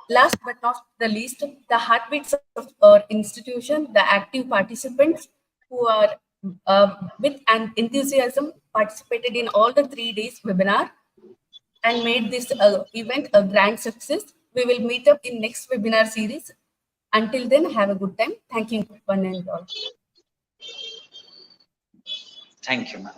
Speaker 1: Last but not the least, the heartbeats of our institution, the active participants who are with an enthusiasm participated in all the 3 days webinar and made this event a grand success. We will meet up in next webinar series. Until then, have a good time. Thank you, one and all.
Speaker 5: Thank you, ma'am.